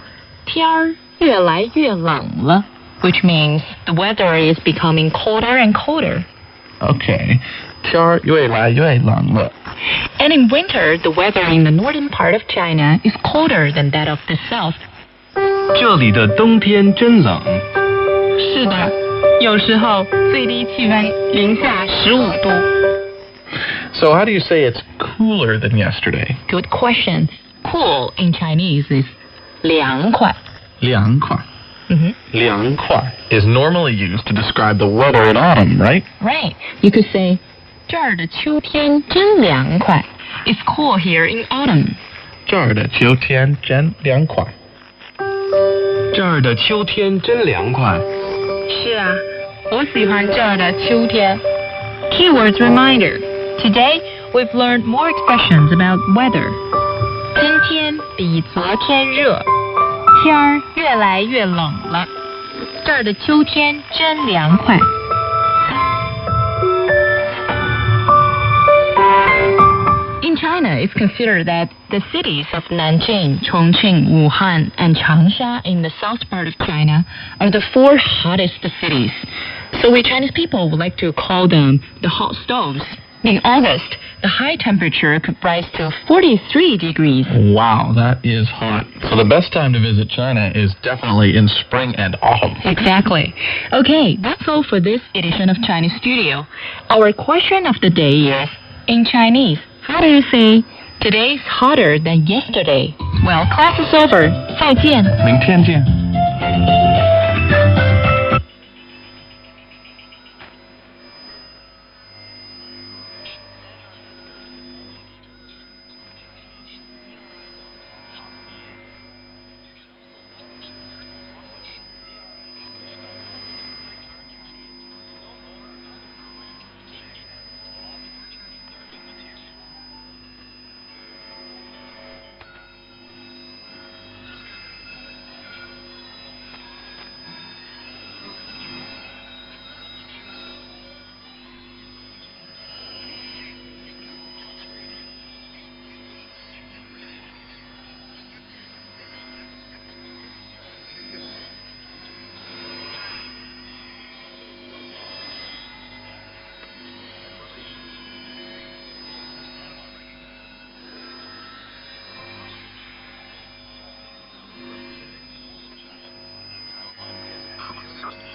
天儿越来越冷了, which means the weather is becoming colder and colder. Okay. 天儿越来越冷了。 And in winter, the weather in the northern part of China is colder than that of the south. 这里的冬天真冷。是的，有时候最低气温零下15度。 So how do you say it's cooler than yesterday? Good question. Cool in Chinese is 凉快。凉快 Mm-hmm. 凉快 is normally used to describe the weather in autumn, right? Right. You could say 这儿的秋天真凉快. It's cool here in autumn. 这儿的秋天真凉快。这儿的秋天真凉快。是啊，我喜欢这儿的秋天。Keywords reminder. Today we've learned more expressions about weather. 今天比昨天热，天儿越来越冷了。这儿的秋天真凉快。In China, it's considered that the cities of Nanjing, Chongqing, Wuhan, and Changsha in the south part of China are the 4 hottest cities. So we Chinese people would like to call them the hot stoves. In August, the high temperature could rise to 43 degrees. Wow, that is hot. So the best time to visit China is definitely in spring and autumn. Exactly. Okay, that's all for this edition of Chinese Studio. Our question of the day is, in Chinese, how do you say, today's hotter than yesterday? Well, class is over. 再见。明天见。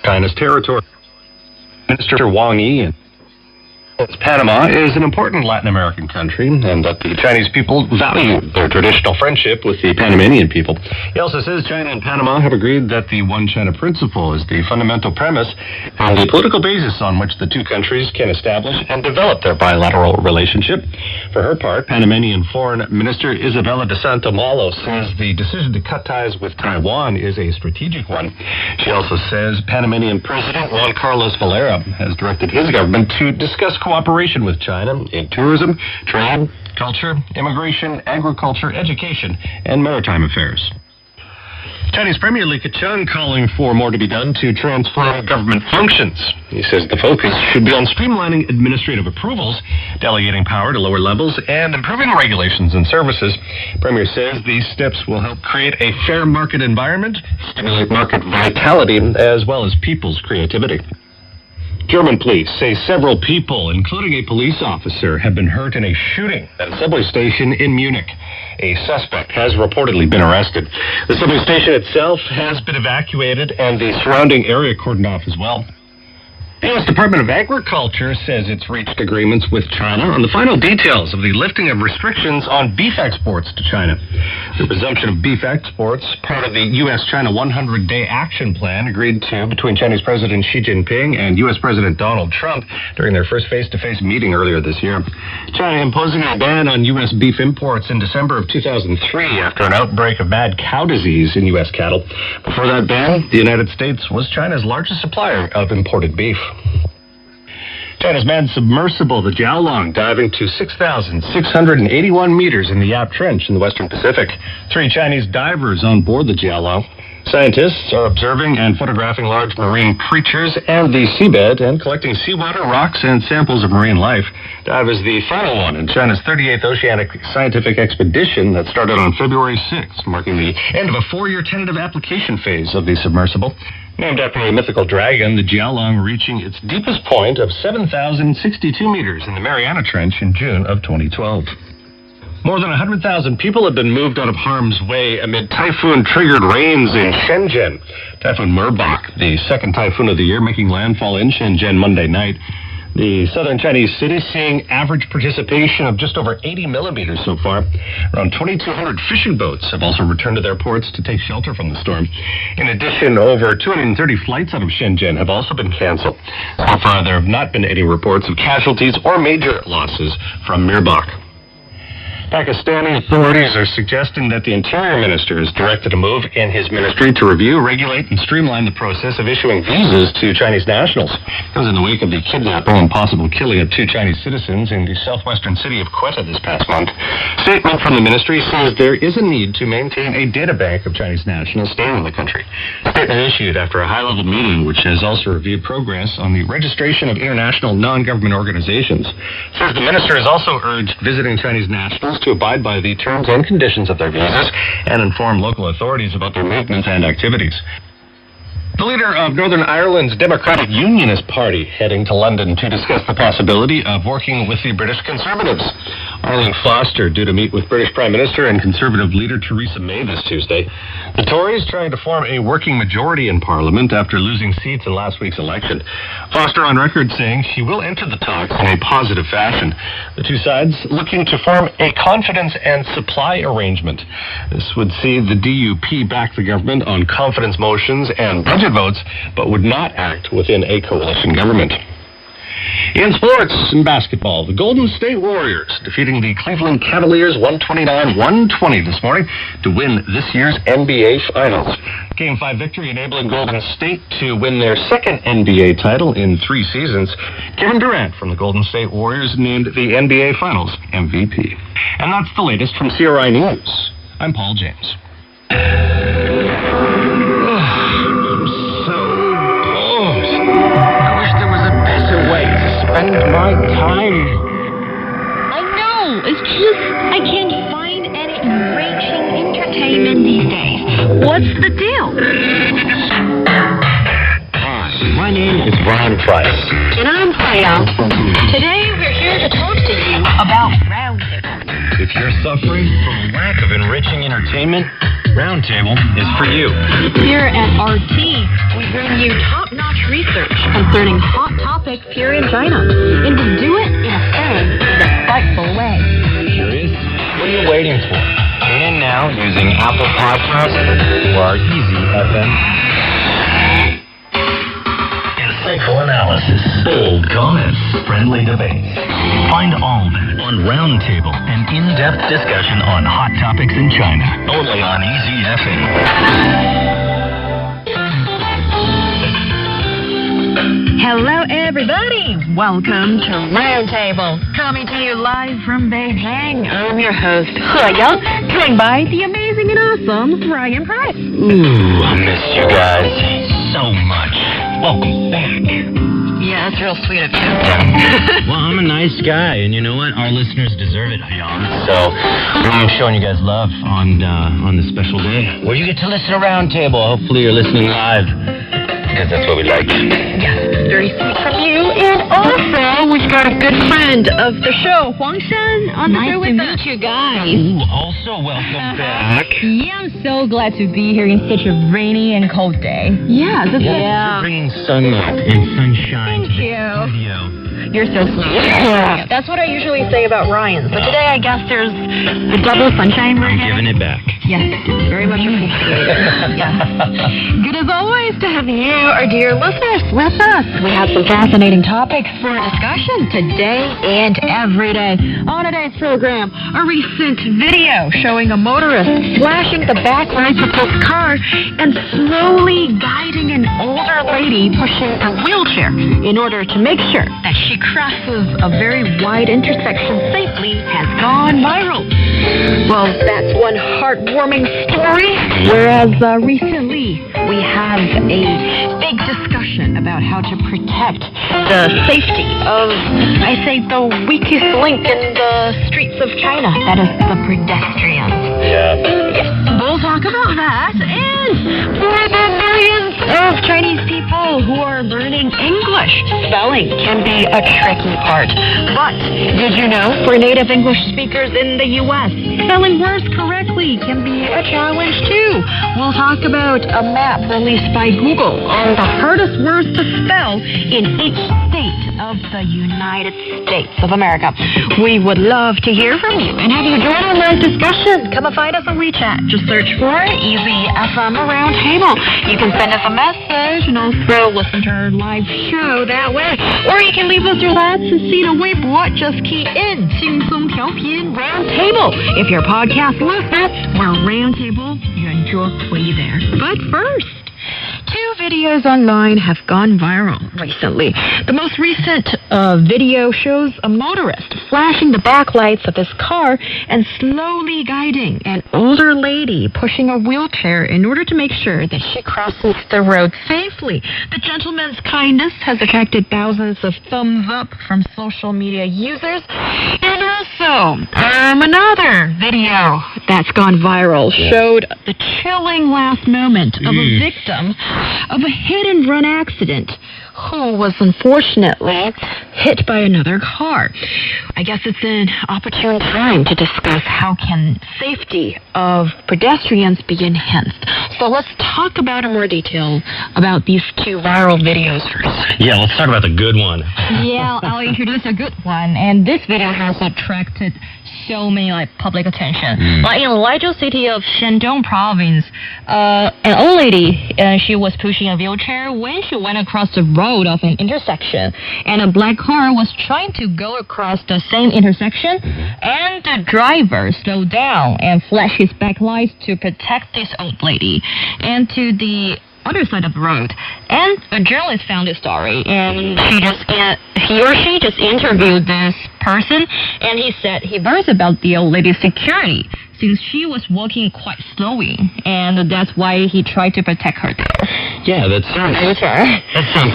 China's territory. Minister Wang Yi Panama is an important Latin American country, and that the Chinese people value their traditional friendship with the Panamanian people. He also says China and Panama have agreed that the One China principle is the fundamental premise and the political basis on which the two countries can establish and develop their bilateral relationship. For her part, Panamanian Foreign Minister Isabella de Santa Malo says the decision to cut ties with Taiwan is a strategic one. She also says Panamanian President Juan Carlos Valera has directed his government to discuss cooperation with China in tourism, trade, culture, immigration, agriculture, education, and maritime affairs. Chinese Premier Li Keqiang calling for more to be done to transform government functions. He says the focus should be on streamlining administrative approvals, delegating power to lower levels, and improving regulations and services. Premier says these steps will help create a fair market environment, stimulate market vitality, as well as people's creativity. German police say several people, including a police officer, have been hurt in a shooting at a subway station in Munich. A suspect has reportedly been arrested. The subway station itself has been evacuated and the surrounding area cordoned off as well. The U.S. Department of Agriculture says it's reached agreements with China on the final details of the lifting of restrictions on beef exports to China. The resumption of beef exports, part of the U.S.-China 100-day action plan agreed to between Chinese President Xi Jinping and U.S. President Donald Trump during their first face-to-face meeting earlier this year. China imposing a ban on U.S. beef imports in December of 2003 after an outbreak of mad cow disease in U.S. cattle. Before that ban, the United States was China's largest supplier of imported beef. China's manned submersible, the Jiaolong, diving to 6,681 meters in the Yap Trench in the Western Pacific. 3 Chinese divers on board the Jiaolong. Scientists are observing and photographing large marine creatures and the seabed and collecting seawater, rocks, and samples of marine life. Dive is the final one in China's 38th Oceanic Scientific Expedition that started on February 6th, marking the end of a 4-year tentative application phase of the submersible. Named after a mythical dragon, the Jiaolong reaching its deepest point of 7,062 meters in the Mariana Trench in June of 2012. More than 100,000 people have been moved out of harm's way amid typhoon-triggered rains in Shenzhen. Typhoon Merbok, the second typhoon of the year, making landfall in Shenzhen Monday night. The southern Chinese city seeing average participation of just over 80 millimeters so far. Around 2,200 fishing boats have also returned to their ports to take shelter from the storm. In addition, over 230 flights out of Shenzhen have also been canceled. So far, there have not been any reports of casualties or major losses from Merbok. Pakistani authorities are suggesting that the Interior Minister has directed a move in his ministry to review, regulate, and streamline the process of issuing visas to Chinese nationals. It was in the wake of the kidnapping and possible killing of 2 Chinese citizens in the southwestern city of Quetta this past month. Statement from the ministry says there is a need to maintain a data bank of Chinese nationals staying in the country. Statement issued after a high-level meeting, which has also reviewed progress on the registration of international non-government organizations. Says the minister has also urged visiting Chinese nationals to abide by the terms and conditions of their visas and inform local authorities about their movements and activities. The leader of Northern Ireland's Democratic Unionist Party heading to London to discuss the possibility of working with the British Conservatives. Arlene Foster due to meet with British Prime Minister and Conservative leader Theresa May this Tuesday. The Tories trying to form a working majority in Parliament after losing seats in last week's election. Foster on record saying she will enter the talks in a positive fashion. The two sides looking to form a confidence and supply arrangement. This would see the DUP back the government on confidence motions and budget votes, but would not act within a coalition government. In sports and basketball, the Golden State Warriors defeating the Cleveland Cavaliers 129-120 this morning to win this year's NBA Finals. Game 5 victory enabling Golden State to win their second NBA title in 3 seasons. Kevin Durant from the Golden State Warriors named the NBA Finals MVP. And that's the latest from CRI News. I'm Paul James. Spend my time. I know. It's just I can't find any enriching entertainment these days. What's the deal? Hi, my name is Ron Price. And I'm Freya. Today we're here to talk to you about Roundtable. If you're suffering from a lack of enriching entertainment, Roundtable is for you. Here at RT, we bring you top-notch research concerning hot topics here in China, and to do it in a fair and respectful way. Curious? What are you waiting for? Tune in now using Apple Podcasts or Easy FM. Insightful analysis, bold comments, friendly debates. Find all that on Roundtable, an in-depth discussion on hot topics in China, only on Easy FM. Hello, everybody. Welcome to Roundtable, coming to you live from Beijing. I'm your host, He Yang, joined by the amazing and awesome Ryan Price. Ooh, I miss you guys so much. Welcome back. Yeah, that's real sweet of you. Well, I'm a nice guy, and you know what? Our listeners deserve it, Jan. So I'm showing you guys love on this special day where you get to listen to Roundtable. Hopefully you're listening live, because that's what we like. Yeah, very sweet from you. And also, we've got a good friend of the show, Huang Shan, on the show with us. Nice to meet you guys. Ooh, also welcome back. Yeah, I'm so glad to be here in such a rainy and cold day. Yeah, this is... You're bringing sunlight and sunshine to the studio. You're so sweet. Yeah. That's what I usually say about Ryan. So today, I guess there's the double sunshine we're I'm giving it back. Yes, very much appreciated. Yes. Good as always to have you, our dear listeners, with us. We have some fascinating topics for discussion today and every day. On today's program, a recent video showing a motorist flashing the back lights of his car and slowly guiding an older lady pushing a wheelchair in order to make sure that she crosses a very wide intersection safely has gone viral. Well, that's one heartwarming story. Whereas recently we have a big discussion about how to protect the safety of, I say, the weakest link in the streets of China. That is the pedestrians. Yeah. We'll talk about that. And for the millions of Chinese people who are learning English, spelling can be a tricky part. But did you know, for native English speakers in the U.S., spelling words correctly can be a challenge too. We'll talk about a map released by Google on the hardest words to spell in each state of the United States of America. We would love to hear from you and have you join our live discussion. Come and find us on WeChat. Just search for Easy FM Roundtable. You can send us a message and also listen to our live show that way. Or you can leave us your last Cecina Weibo. Just key in 轻松调频 Roundtable. If you're a podcast listener, we're Roundtable. You enjoy there. But first, 2 videos online have gone viral recently. The most recent video shows a motorist flashing the backlights of his car and slowly guiding an older lady pushing a wheelchair in order to make sure that she crosses the road safely. The gentleman's kindness has attracted thousands of thumbs up from social media users. And also, another video that's gone viral showed the chilling last moment of a victim of a hit-and-run accident who was unfortunately hit by another car. I guess it's an opportune time to discuss how can safety of pedestrians be enhanced. So let's talk about in more detail about these 2 viral videos first. Yeah, let's talk about the good one. Yeah, I'll introduce a good one. And this video has attracted so many public attention. Like in Lizhou city of Shandong province, an old lady, she was pushing a wheelchair when she went across the road of an intersection, and a black car was trying to go across the same intersection, and the driver slowed down and flashed his back lights to protect this old lady. And to the other side of the road, and a journalist found this story, and he or she just interviewed this person, and he said he worries about the old lady's security since she was walking quite slowly, and that's why he tried to protect her there. Yeah, that sounds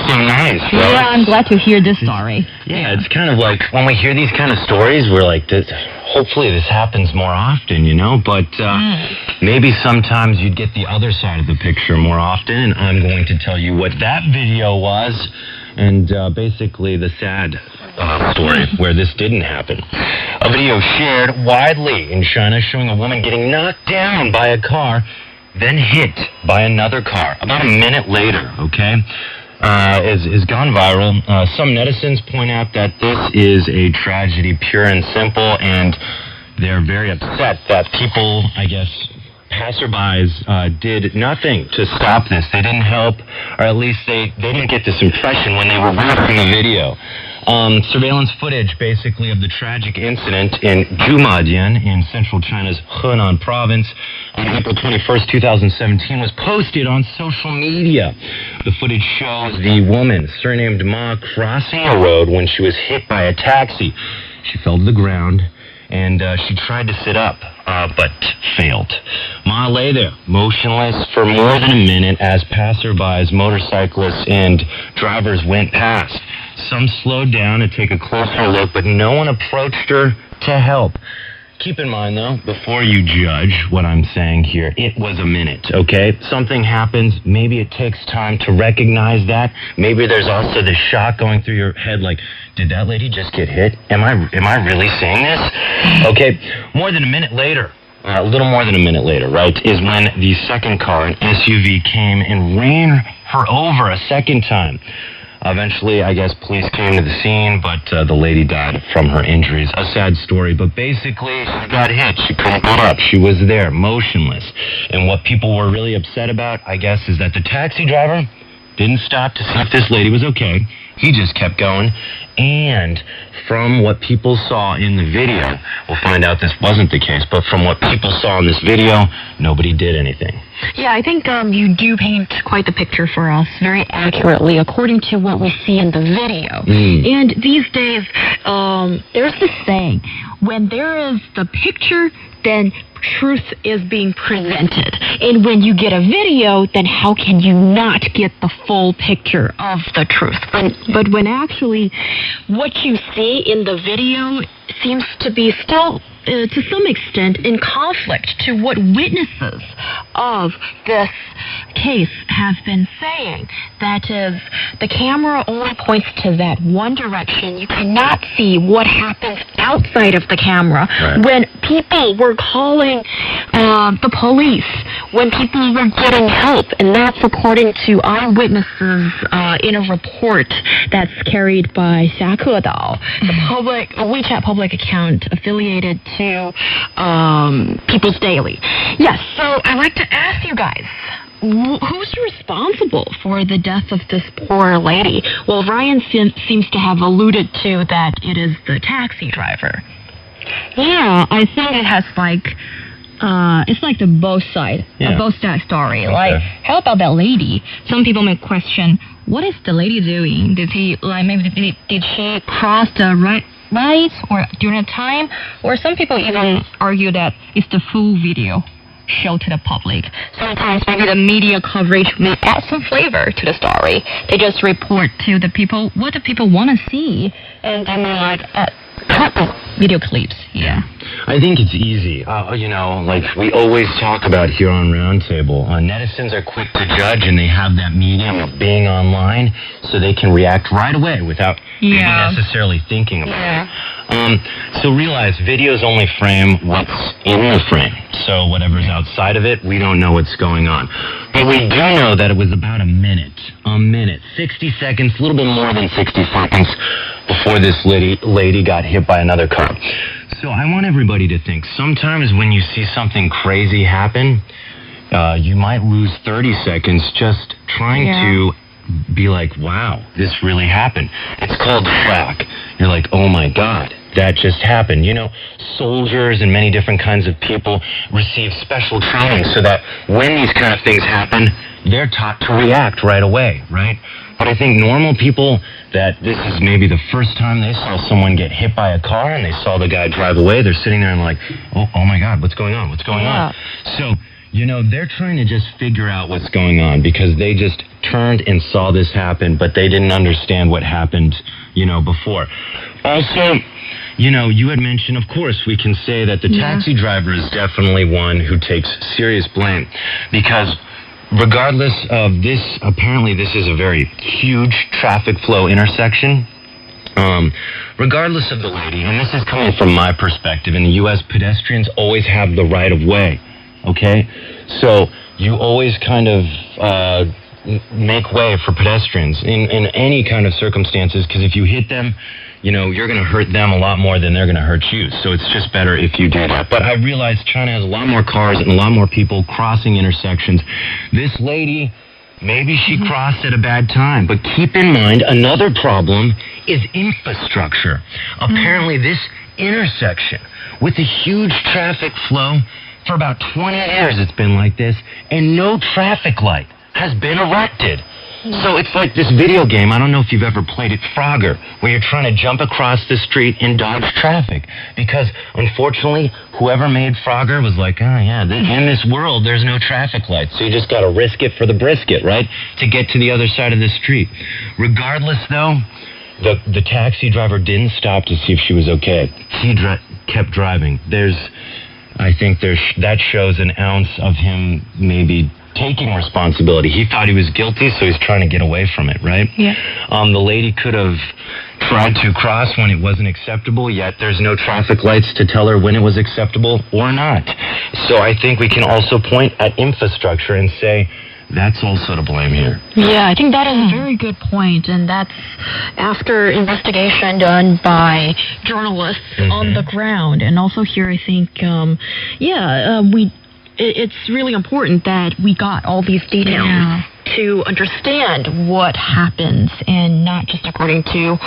so nice. Bro. Yeah, I'm glad to hear this story. Yeah, it's kind of like when we hear these kind of stories, we're like, hopefully this happens more often, you know, but maybe sometimes you'd get the other side of the picture more often, and I'm going to tell you what that video was, and basically the sad story where this didn't happen. A video shared widely in China showing a woman getting knocked down by a car, then hit by another car about a minute later, okay? Is gone viral. Some netizens point out that this is a tragedy pure and simple, and they're very upset that people, I guess, passerbys did nothing to stop this. They didn't help, or at least they didn't get this impression when they were watching the video. Surveillance footage, basically, of the tragic incident in Jumadian in central China's Henan province on April 21st, 2017, was posted on social media. The footage shows the woman, surnamed Ma, crossing a road when she was hit by a taxi. She fell to the ground, and she tried to sit up, but failed. Ma lay there, motionless, for more than a minute as passerbys, motorcyclists, and drivers went past. Some slowed down to take a closer look, but no one approached her to help. Keep in mind, though, before you judge what I'm saying here, it was a minute, okay? Something happens. Maybe it takes time to recognize that. Maybe there's also this shock going through your head, like, did that lady just get hit? Am I really saying this? Okay, more than a minute later, a little more than a minute later, right, is when the second car, an SUV, came and ran her over a second time. Eventually, I guess, police came to the scene, but the lady died from her injuries. A sad story, but basically, she got hit. She couldn't get up. She was there, motionless. And what people were really upset about, I guess, is that the taxi driver didn't stop to see if this lady was okay. He just kept going. And from what people saw in the video, we'll find out this wasn't the case, but from what people saw in this video, nobody did anything. Yeah, I think you do paint quite the picture for us very accurately according to what we see in the video. And these days, there's this saying, when there is the picture, then truth is being presented. And when you get a video, then how can you not get the full picture of the truth? But when actually what you see in the video seems to be still, to some extent, in conflict to what witnesses of this case have been saying. That is, the camera only points to that one direction. You cannot see what happens outside of the camera. Right. When people were calling the police, when people were getting help, and that's according to eyewitnesses in a report that's carried by Xiakedao, the WeChat public account affiliated to People's Daily. Yes, so I'd like to ask you guys, who's responsible for the death of this poor lady? Well, Ryan seems to have alluded to that it is the taxi driver. Yeah, I think it has it's like the both side story. Okay. Like, how about that lady? Some people may question, what is the lady doing? Did she cross the right or during a time? Or some people even argue that it's the full video show to the public. Sometimes maybe the media coverage may add some flavor to the story. They just report to the people what the people want to see, and then they like cut the video clips. Yeah. I think it's easy. Like we always talk about here on Roundtable, netizens are quick to judge, and they have that medium of being online, so they can react right away without even necessarily thinking about it. So realize videos only frame what's in the frame. So whatever's outside of it, we don't know what's going on. But we do know that it was about a minute, 60 seconds, a little bit more than 60 seconds before this lady got hit by another car. So I want everybody to think, sometimes when you see something crazy happen, you might lose 30 seconds just trying to be like, wow, this really happened. It's called shock. You're like, oh my God, that just happened. Soldiers and many different kinds of people receive special training so that when these kind of things happen, they're taught to react right away, right? But I think normal people, that this is maybe the first time they saw someone get hit by a car and they saw the guy drive away, they're sitting there and like, oh my God, what's going on? What's going on? So, they're trying to just figure out what's going on because they just turned and saw this happen, but they didn't understand what happened, before. Also, you had mentioned, of course, we can say that the taxi driver is definitely one who takes serious blame because regardless of this, apparently this is a very huge traffic flow intersection. Regardless of the lady, and this is coming from my perspective, in the U.S., pedestrians always have the right of way. Okay, so you always kind of make way for pedestrians in any kind of circumstances, because if you hit them, you're going to hurt them a lot more than they're going to hurt you. So it's just better if you do that. But I realize China has a lot more cars and a lot more people crossing intersections. This lady, maybe she crossed at a bad time. But keep in mind, another problem is infrastructure. Apparently, this intersection with a huge traffic flow, for about 20 years it's been like this, and no traffic light has been erected. So it's like this video game, I don't know if you've ever played it, Frogger, where you're trying to jump across the street and dodge traffic. Because, unfortunately, whoever made Frogger was like, in this world, there's no traffic lights. So you just got to risk it for the brisket, right, to get to the other side of the street. Regardless, though, the taxi driver didn't stop to see if she was okay. He kept driving. I think that shows an ounce of him maybe taking responsibility. He thought he was guilty, so he's trying to get away from it, right? Yeah. The lady could have tried to cross when it wasn't acceptable, yet there's no traffic lights to tell her when it was acceptable or not. So I think we can also point at infrastructure and say, that's also to blame here. Yeah, I think that is a very good point, and that's after investigation done by journalists on the ground. And also here, I think, it's really important that we got all these details to understand what happens, and not just according to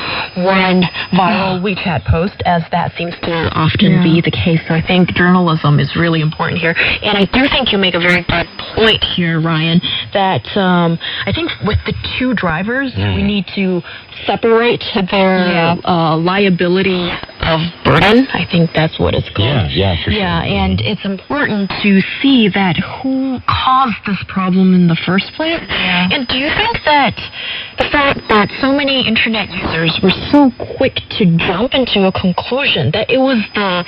one viral WeChat post, as that seems to often be the case. So I think journalism is really important here. And I do think you make a very good point here, Ryan, that I think with the two drivers, we need to separate their liability of burden. I think that's what it's called. Yeah, for sure. Yeah, and it's important to see that who caused this problem in the first place. Yeah. And do you think that the fact that so many internet users were so quick to jump into a conclusion that it was the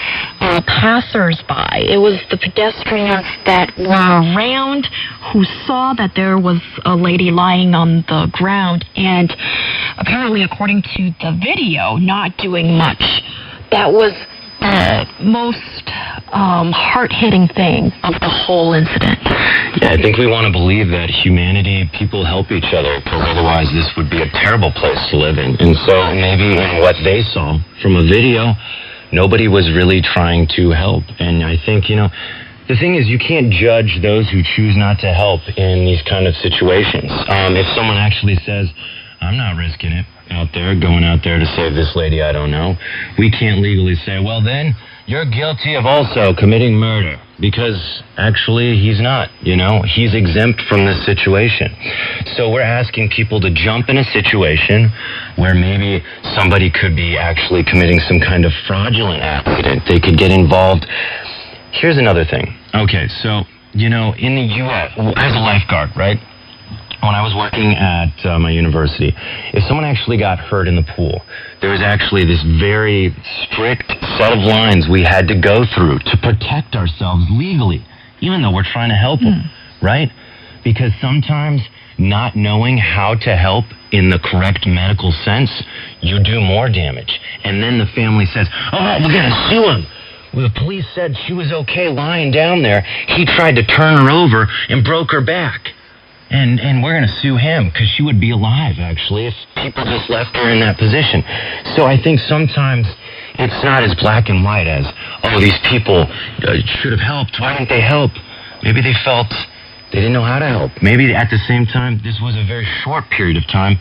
passers-by, it was the pedestrians that were around who saw that there was a lady lying on the ground and apparently, according to the video, not doing much, that was the most heart-hitting thing of the whole incident? Yeah, I think we want to believe that humanity, people help each other, because otherwise this would be a terrible place to live in. And so maybe in what they saw from a video, nobody was really trying to help. And I think, the thing is, you can't judge those who choose not to help in these kind of situations. If someone actually says, I'm not risking it going out there to save this lady I don't know, we can't legally say, well then, you're guilty of also committing murder, because actually he's not, he's exempt from this situation. So we're asking people to jump in a situation where maybe somebody could be actually committing some kind of fraudulent accident. They could get involved. Here's another thing. Okay, so, in the U.S., as a lifeguard, right? When I was working at my university, if someone actually got hurt in the pool, there was actually this very strict set of lines we had to go through to protect ourselves legally, even though we're trying to help them, right? Because sometimes not knowing how to help in the correct medical sense, you do more damage. And then the family says, we're going to sue him. Well, the police said she was okay lying down there. He tried to turn her over and broke her back. And we're going to sue him because she would be alive, actually, if people just left her in that position. So I think sometimes it's not as black and white as, these people should have helped. Why didn't they help? Maybe they felt they didn't know how to help. Maybe at the same time, this was a very short period of time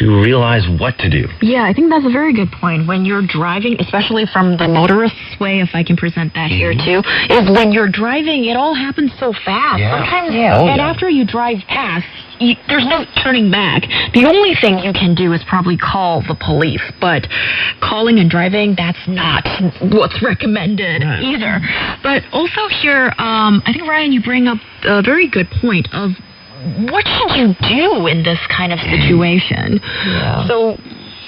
to realize what to do. Yeah, I think that's a very good point. When you're driving, especially from the motorist's way, if I can present that here too, is when you're driving, it all happens so fast. Yeah. Sometimes, after you drive past, there's no turning back. The only thing you can do is probably call the police, but calling and driving, that's not what's recommended either. But also here, I think, Ryan, you bring up a very good point of what should you do in this kind of situation? Yeah. So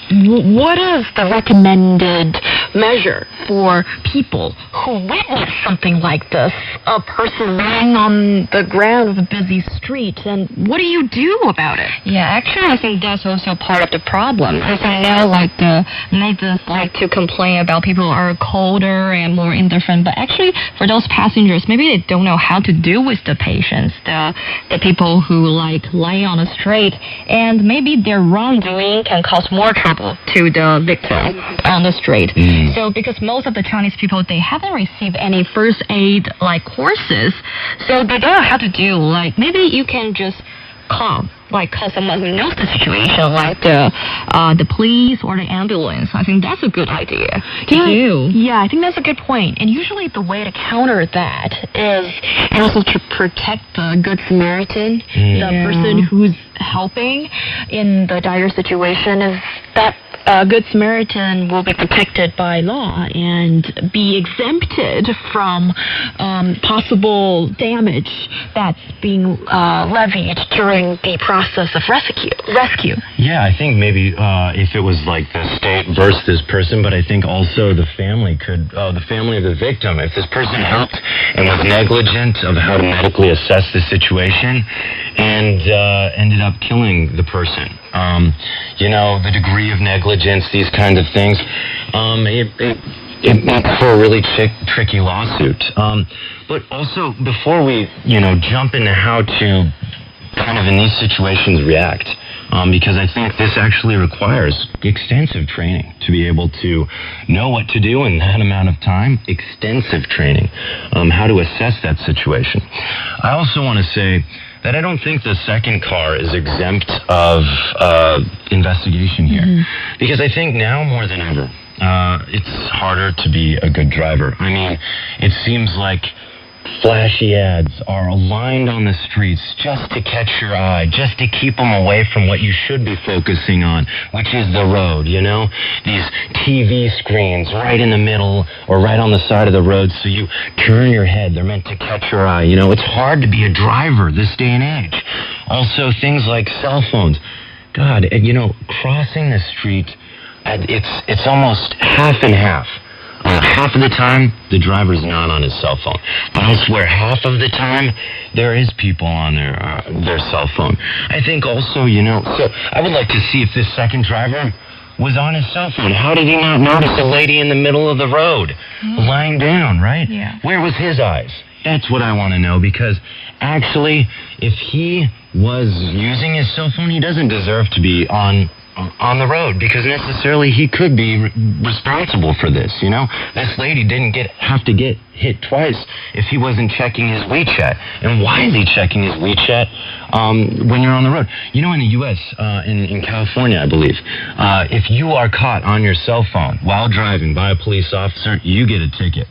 what is the recommended measure for people who witnessed something like this, a person lying on the ground of a busy street, and what do you do about it? Yeah, actually, I think that's also part of the problem. Because I know, like, the neighbors like to complain about people are colder and more indifferent, but actually, for those passengers, maybe they don't know how to deal with the patients, the people who, like, lie on the street, and maybe their wrongdoing can cause more trouble to the victim on the street. So, because most of the Chinese people, they haven't received any first aid, like, courses, so they don't know how to do, like, maybe you can just call someone who knows the situation, like the police or the ambulance. I think that's a good idea to do. Yeah, I think that's a good point. And usually the way to counter that is also to protect the Good Samaritan, the person who's helping in the dire situation, is that Good Samaritan will be protected by law and be exempted from possible damage that's being levied during the process of rescue. Yeah, I think maybe if it was like the state versus this person, but I think also the family the family of the victim, if this person helped and was negligent of how to medically assess the situation and ended up killing the person. The degree of negligence, these kinds of things, it makes for a really tricky lawsuit. But also, before we, jump into how to kind of in these situations react, because I think this actually requires extensive training to be able to know what to do in that amount of time, extensive training, how to assess that situation. I also want to say that I don't think the second car is exempt of investigation here, because I think now more than ever, it's harder to be a good driver. I mean, it seems like flashy ads are aligned on the streets just to catch your eye, just to keep them away from what you should be focusing on, which is the road, These TV screens right in the middle or right on the side of the road, so you turn your head. They're meant to catch your eye. It's hard to be a driver this day and age. Also, things like cell phones. God, crossing the street, it's almost half and half. Half of the time, the driver's not on his cell phone. But I swear, half of the time, there is people on their cell phone. I think also, so I would like to see if this second driver was on his cell phone. How did he not notice a lady in the middle of the road lying down, right? Yeah. Where was his eyes? That's what I want to know, because actually, if he was using his cell phone, he doesn't deserve to be on the road, because necessarily he could be responsible for this, This lady didn't have to get hit twice if he wasn't checking his WeChat. And why is he checking his WeChat when you're on the road? In the U.S., in California, I believe, if you are caught on your cell phone while driving by a police officer, you get a ticket.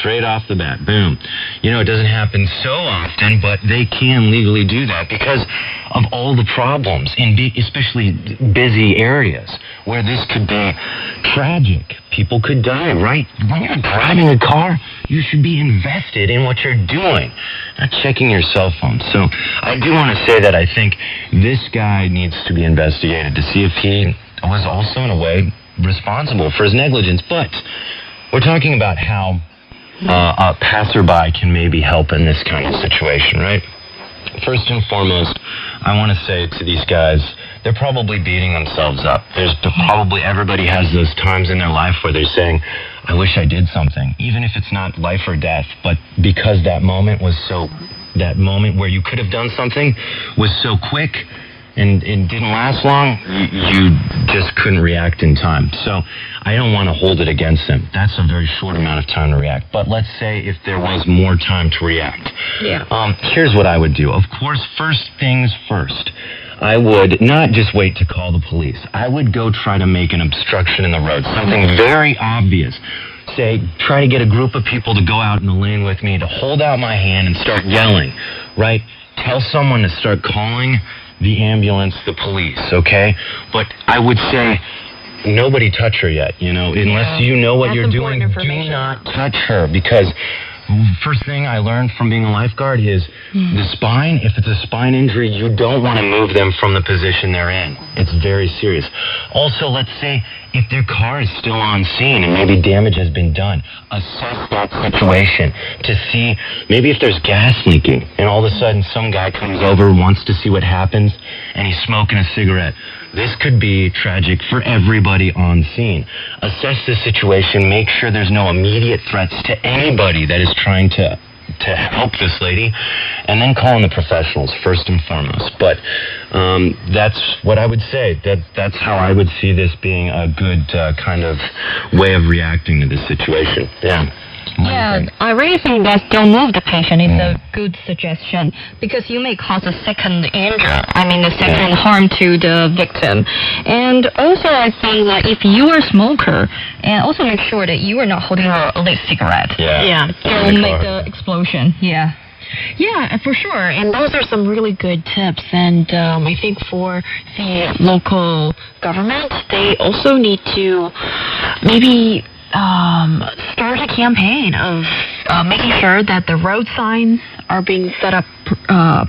Straight off the bat, boom. It doesn't happen so often, but they can legally do that because of all the problems in especially busy areas where this could be tragic. People could die, right? When you're driving a car, you should be invested in what you're doing, not checking your cell phone. So I do want to say that I think this guy needs to be investigated to see if he was also, in a way, responsible for his negligence. But we're talking about how a passerby can maybe help in this kind of situation, right? First and foremost, I want to say to these guys, they're probably beating themselves up. Everybody has those times in their life where they're saying, I wish I did something, even if it's not life or death, but because that moment where you could have done something was so quick and it didn't last long, you just couldn't react in time. So I don't want to hold it against them. That's a very short amount of time to react. But let's say if there was more time to react. Yeah. Here's what I would do. Of course, first things first. I would not just wait to call the police. I would go try to make an obstruction in the road, something very obvious. Say, try to get a group of people to go out in the lane with me, to hold out my hand and start yelling, right? Tell someone to start calling the ambulance, the police, okay? But I would say, nobody touch her yet, unless you know what you're doing, do not touch her, because first thing I learned from being a lifeguard is the spine, if it's a spine injury, you don't want to move them from the position they're in. It's very serious. Also, let's say if their car is still on scene and maybe damage has been done, assess that situation to see maybe if there's gas leaking and all of a sudden some guy comes over and wants to see what happens and he's smoking a cigarette. This could be tragic for everybody on scene. Assess the situation, make sure there's no immediate threats to anybody that is trying to help this lady, and then call in the professionals first and foremost. But that's what I would say. That's how I would see this being a good kind of way of reacting to this situation. Yeah. Yeah, I really think that don't move the patient is a good suggestion because you may cause a second injury, a second harm to the victim. And also I think that if you are a smoker, and also make sure that you are not holding a lit cigarette. Don't make the explosion. Yeah, for sure. And those are some really good tips. And I think for the local government, they also need to maybe start a campaign of making sure that the road signs are being set up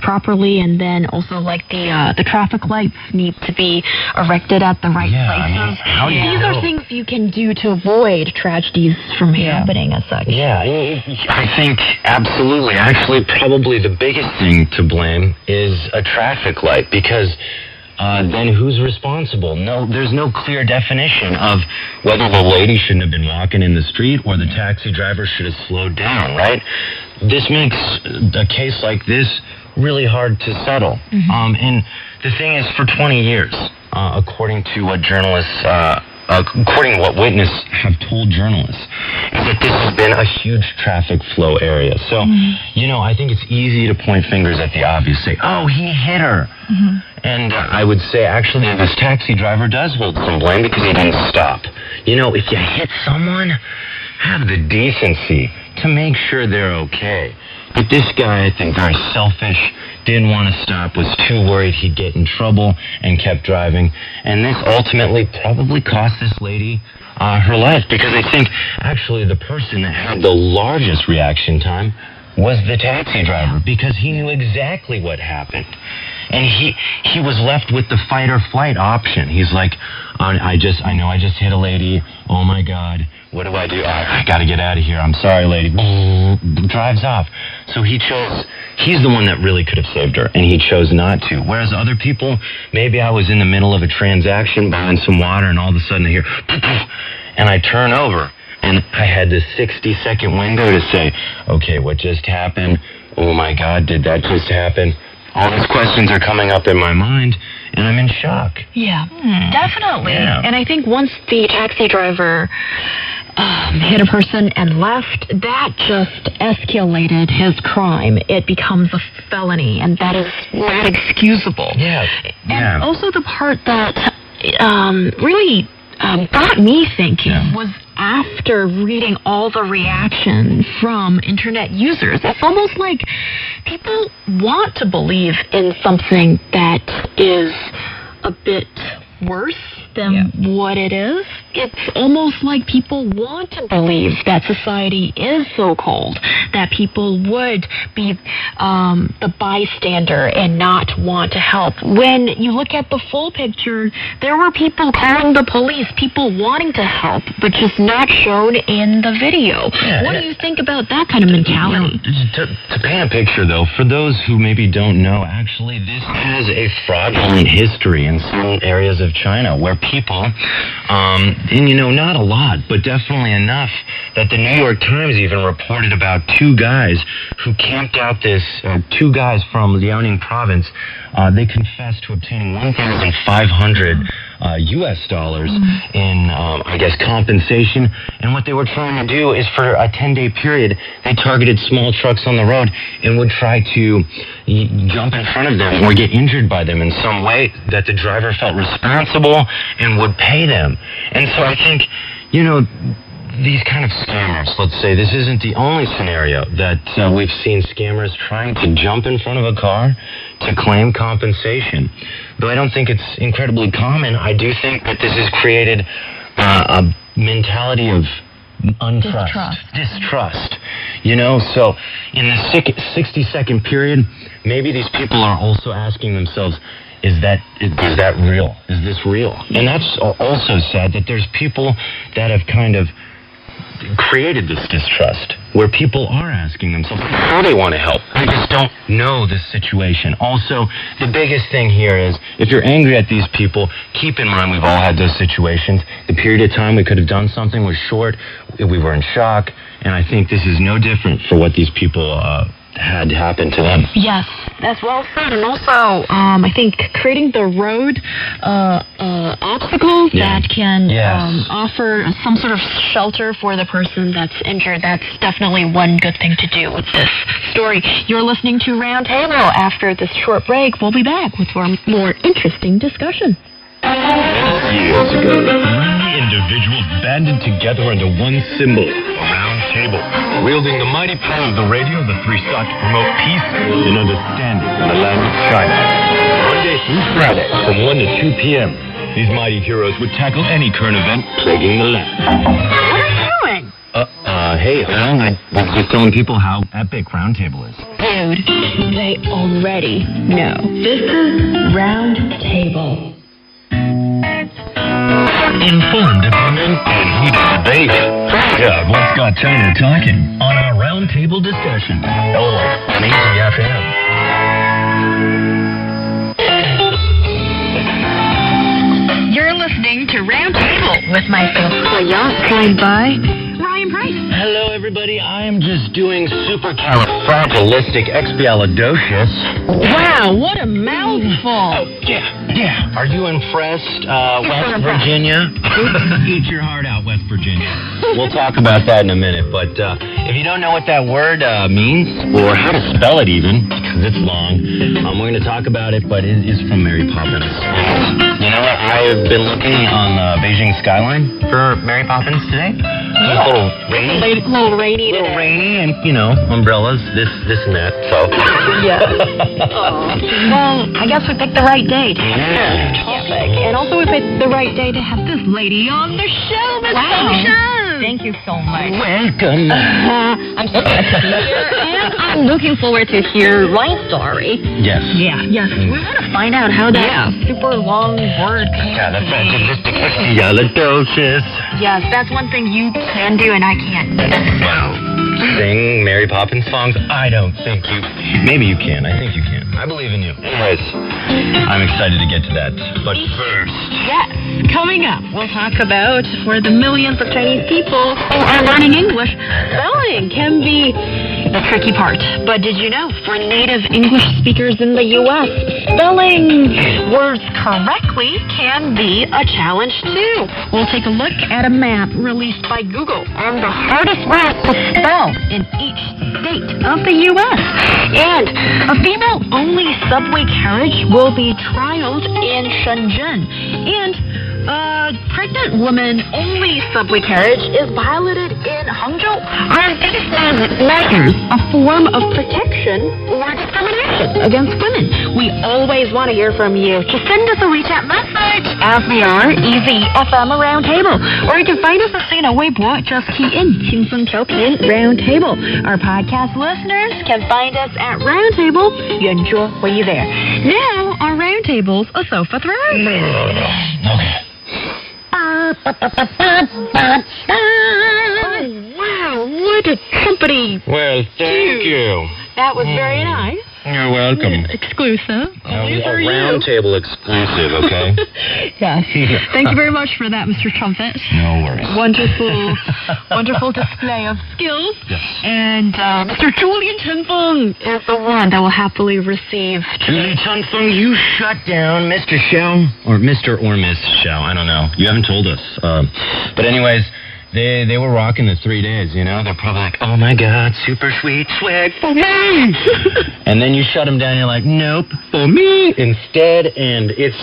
properly, and then also like the traffic lights need to be erected at the right places. These are things you can do to avoid tragedies from happening as such. Yeah, I think absolutely. Actually, probably the biggest thing to blame is a traffic light, because then who's responsible? No, there's no clear definition of whether the lady shouldn't have been walking in the street or the taxi driver should have slowed down, right? This makes a case like this really hard to settle. And the thing is, for 20 years, according to what journalists, according to what witnesses have told journalists, is that this has been a huge traffic flow area. So, I think it's easy to point fingers at the obvious, say, oh, he hit her. And I would say, actually, this taxi driver does hold some blame because he didn't stop. If you hit someone, have the decency to make sure they're okay. But this guy, I think, very selfish, didn't want to stop, was too worried he'd get in trouble, and kept driving. And this ultimately probably cost this lady her life, because I think, actually, the person that had the largest reaction time was the taxi driver, because he knew exactly what happened. And he was left with the fight or flight option. He's like, I know I just hit a lady. Oh my God, what do? I gotta get out of here. I'm sorry, lady. Drives off. So he's the one that really could have saved her, and he chose not to. Whereas other people, maybe I was in the middle of a transaction buying some water, and all of a sudden I hear, and I turn over. And I had this 60-second window to say, okay, what just happened? Oh my God, did that just happen? All these questions are coming up in my mind, and I'm in shock. Yeah, definitely. Yeah. And I think once the taxi driver hit a person and left, that just escalated his crime. It becomes a felony, and that is not excusable. Yeah. And also the part that really got me thinking was after reading all the reaction from internet users. It's almost like people want to believe in something that is a bit worse than what it is. It's almost like people want to believe that society is so cold, that people would be the bystander and not want to help. When you look at the full picture, there were people calling the police, people wanting to help, but just not shown in the video. What do you think about that kind of mentality? To paint a picture, though, for those who maybe don't know, actually, this has a fraudulent history in some areas of China where people, and not a lot, but definitely enough that the New York Times even reported about two guys who camped out two guys from Liaoning province. They confessed to obtaining $1,500 US dollars in, compensation. And what they were trying to do is, for a 10-day period, they targeted small trucks on the road and would try to jump in front of them or get injured by them in some way that the driver felt responsible and would pay them. And so I think, these kind of scammers, let's say, this isn't the only scenario that we've seen scammers trying to jump in front of a car to claim compensation. Though I don't think it's incredibly common, I do think that this has created a mentality of distrust. So in the 60-second period, maybe these people are also asking themselves, is that real? Is this real? And that's also sad that there's people that have kind of created this distrust, where people are asking themselves how they want to help. They just don't know this situation. Also, the biggest thing here is, if you're angry at these people, keep in mind we've all had those situations. The period of time we could have done something was short. We were in shock, and I think this is no different for what these people had happen to them. Yes, that's well said. And also, I think creating the road obstacles that can offer some sort of shelter for the person that's injured, that's definitely one good thing to do with this story. You're listening to Roundtable. After this short break, we'll be back with more interesting discussion. Years ago, three individuals banded together under one symbol, a round table. Wielding the mighty power of the radio, the three sought to promote peace and understanding in the land of China. Monday through Friday, from 1 to 2 p.m., these mighty heroes would tackle any current event plaguing the land. What are you doing? Hey, I'm just telling people how epic Roundtable is. Dude, they already know. This is Roundtable. Informed opinion and heated debate. Yeah, what's got China talking on our Roundtable discussion? Oh, on Easy FM. You're listening to Roundtable with myself, Claudia, joined by Ryan Price. Hello, everybody. I am just doing supercalifragilisticexpialidocious. Wow, what a mouthful. Oh, yeah. Are you impressed, West Virginia? Eat your heart out, West Virginia. We'll talk about that in a minute, but if you don't know what that word means, or how to spell it even, because it's long, we're going to talk about it, but it is from Mary Poppins. You know what? I've been looking on the Beijing skyline for Mary Poppins today. It's a little rainy. A little rainy today. A little rainy, and, umbrellas, this and that, so. Yeah. Well, I guess we picked the right day to have this topic. And also we picked the right day to have this lady on the show, Miss Sunshine. Thank you so much. Welcome. I'm so glad to be here, and I'm looking forward to hear Ryan's story. Yes. Yeah, yes. We want to find out how that super long word came to be. Yes, that's one thing you can do and I can't do. Wow. Sing Mary Poppins songs? I don't think you... Maybe you can. I think you can. I believe in you. Anyways, I'm excited to get to that. But first... Yes, coming up, we'll talk about, for the millions of Chinese people who are learning English, spelling can be the tricky part. But did you know, for native English speakers in the U.S., spelling words correctly can be a challenge too. We'll take a look at a map released by Google on the hardest words to spell in each state of the U.S. And a female-only subway carriage will be trialed in Shenzhen. And pregnant woman-only subway carriage is piloted in Hangzhou. Are these measures a form of protection or discrimination against women? We always want to hear from you. Just send us a WeChat message as we are Easy FM Roundtable. Or you can find us at Sina Weibo. Just key in 轻松调频 Roundtable. Our podcast listeners can find us at Roundtable. 圆桌会议 there. Now, our Roundtable's a sofa throne. Okay. Oh, wow, what a company. Well, thank you. That was very nice. You're welcome. Exclusive. Only for you. Roundtable exclusive, okay? Yes. Thank you very much for that, Mr. Trumpet. No worries. Wonderful display of skills. Yes. And Mr. Julian Chenfeng is the one that will happily receive. Julie Chenfeng, you shut down Mr. Xiao. Or Mr. or Miss Xiao, I don't know. You haven't told us. But anyways... They were rocking the 3 days, They're probably like, oh my God, super sweet swag for me. And then you shut them down, you're like, nope, for me instead. And it's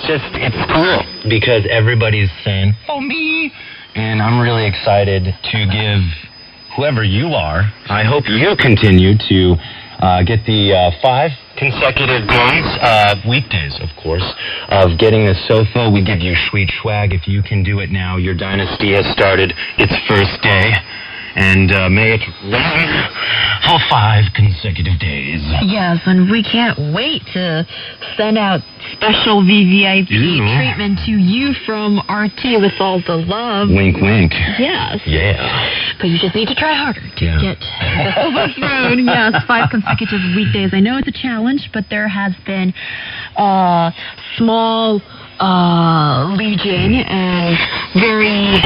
cool because everybody's saying, for me. And I'm really excited to give whoever you are, I hope you continue to get the 5 consecutive days, weekdays, of course, of getting the sofa. We give you sweet swag. If you can do it now, your dynasty has started its first day. And may it run for 5 consecutive days. Yes, and we can't wait to send out special VVIP treatment to you from RT with all the love. Wink, wink. Yes. Yeah. But you just need to try harder to get this overthrown. Yes, 5 consecutive weekdays. I know it's a challenge, but there has been a small legion and very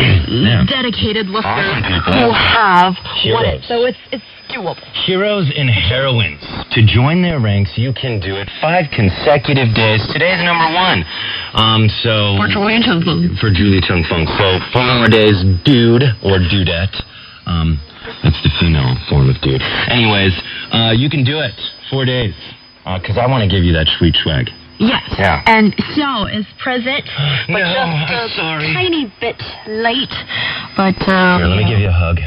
dedicated listeners who have won it. So it's doable. Heroes and heroines. To join their ranks, you can do it 5 consecutive days. Today's number 1. For Julie Chung Feng. For Julie Chung Feng. So 4 more days, dude or dudette. That's the female form of dude. Anyways, you can do it 4 days. Because I want to give you that sweet swag. Yes. Yeah. And Xiao is present, but I'm just a sorry. tiny bit late. But Here, let me give you a hug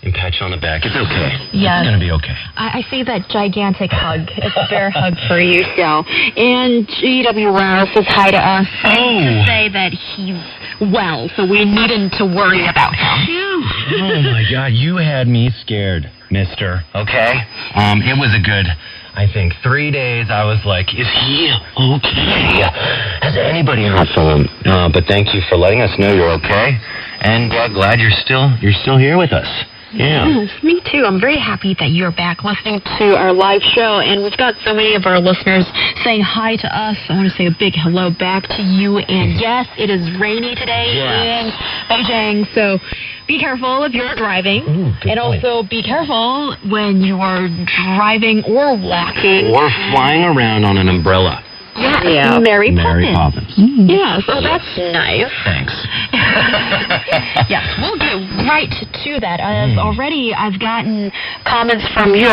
and pat you on the back. It's okay. Yes. It's going to be okay. I see that gigantic hug. It's a bear hug for you, Xiao. And GW Rao says hi to us. To say that he's well, so we needn't to worry about him. Oh my God, you had me scared, mister. Okay? It was a good, I think, 3 days. I was like, is he okay? Has anybody heard from him? But thank you for letting us know you're okay. And glad you're still here with us. Yeah. Yes, me too. I'm very happy that you're back listening to our live show, and we've got so many of our listeners saying hi to us. I want to say a big hello back to you, and yes, it is rainy today in Beijing, so be careful if you're driving, and also be careful when you are driving or walking. Or flying around on an umbrella. Yeah. Mary Poppins. Yeah, so that's nice. Thanks. Yes, we'll get right to that. As already I've gotten comments from you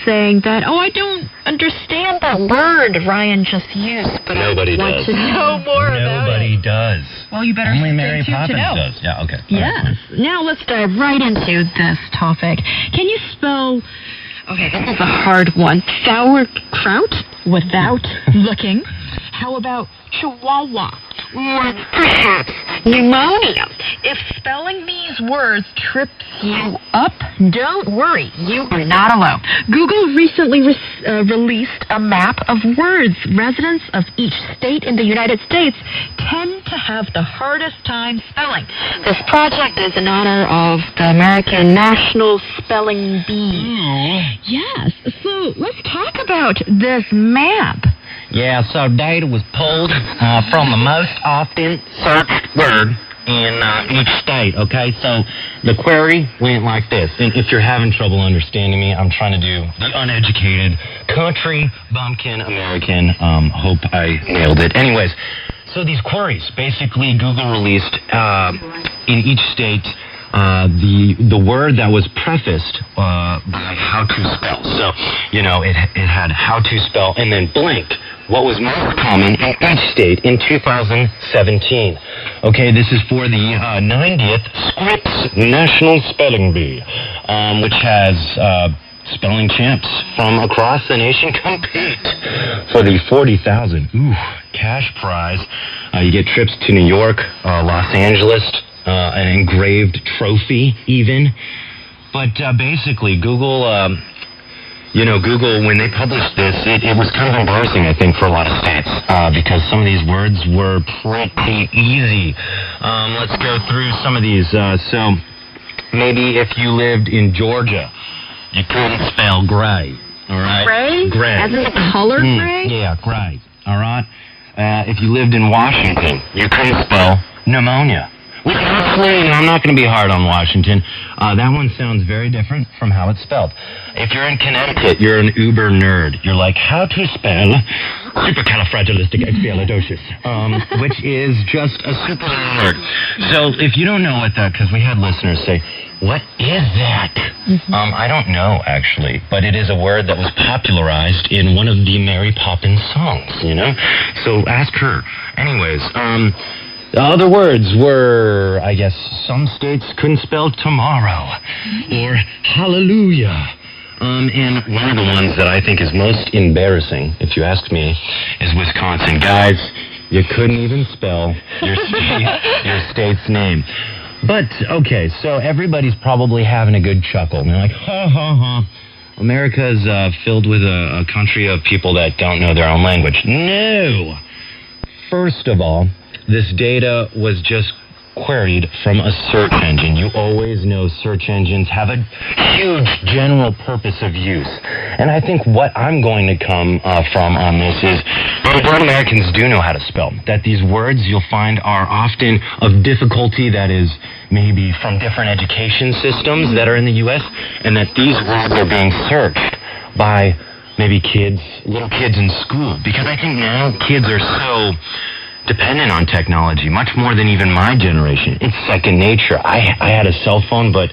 saying that, I don't understand that word Ryan just used, but Nobody I want does. to know more about it. Nobody does. Well, you better Only stay Mary tuned Poppins to know. does. Yeah, okay. Yes. Now let's dive right into this topic. Can you spell... Okay, this is a hard one. Sauerkraut without looking. How about chihuahua? Or perhaps pneumonia. If spelling these words trips you up, don't worry. You are not alone. Google recently released a map of words. Residents of each state in the United States tend to have the hardest time spelling. This project is in honor of the American National Spelling Bee. Yes, so let's talk about this map. Yeah, so data was pulled from the most often searched word in each state, okay? So the query went like this. And if you're having trouble understanding me, I'm trying to do the uneducated country bumpkin American. Hope I nailed it. Anyways, so these queries, basically Google released in each state the word that was prefaced by how to spell. So, it had how to spell and then blank. What was most common in each state in 2017. Okay, this is for the 90th Scripps National Spelling Bee, which has spelling champs from across the nation compete for the $40,000 cash prize. You get trips to New York, Los Angeles, an engraved trophy even. But basically, Google, Google, when they published this, it was kind of embarrassing, I think, for a lot of states, because some of these words were pretty easy. Let's go through some of these. So maybe if you lived in Georgia, you couldn't spell gray, all right? Gray? As in the color gray? Yeah, gray, all right? If you lived in Washington, you couldn't spell pneumonia. Which, I'm not going to be hard on Washington. That one sounds very different from how it's spelled. If you're in Connecticut, you're an uber nerd. You're like, how to spell supercalifragilisticexpialidocious, which is just a super word. So if you don't know what that, because we had listeners say, what is that? I don't know, actually, but it is a word that was popularized in one of the Mary Poppins songs, So ask her. Anyways, the other words were, I guess, some states couldn't spell tomorrow or hallelujah. And one of the ones that I think is most embarrassing, if you ask me, is Wisconsin. Guys, you couldn't even spell your state's name. But, okay, so everybody's probably having a good chuckle. And they're like, ha, ha, ha. America's filled with a country of people that don't know their own language. No! First of all, this data was just queried from a search engine. You always know search engines have a huge general purpose of use. And I think what I'm going to come from on this is what Americans do know how to spell. That these words you'll find are often of difficulty that is maybe from different education systems that are in the U.S. and that these words are being searched by maybe little kids in school. Because I think now kids are so dependent on technology, much more than even my generation. It's second nature. I had a cell phone, but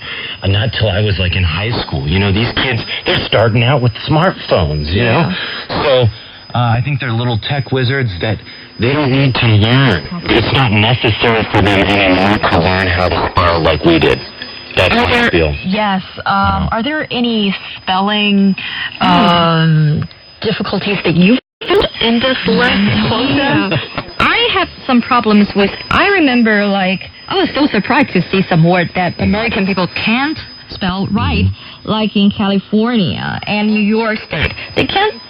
not till I was like in high school. You know, these kids, they're starting out with smartphones, you know? So I think they're little tech wizards that they don't need to learn. It's not necessary for them anymore to learn how to spell like we did. That's how I feel. Yes. Are there any spelling difficulties that you found in this list? I have some problems with, I remember I was so surprised to see some words that American people can't spell right, like in California and New York State. They can't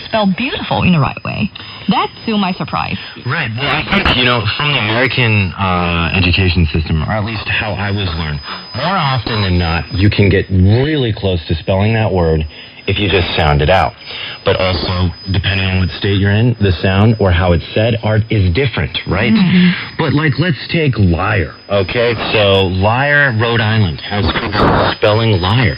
spell beautiful in the right way. That's still my surprise. Right. Well, I think, from the American education system, or at least how I was learned, more often than not, you can get really close to spelling that word if you just sound it out. But also, depending on what state you're in, the sound or how it's said is different, right? Mm-hmm. But let's take liar, okay? So liar, Rhode Island has spelling liar.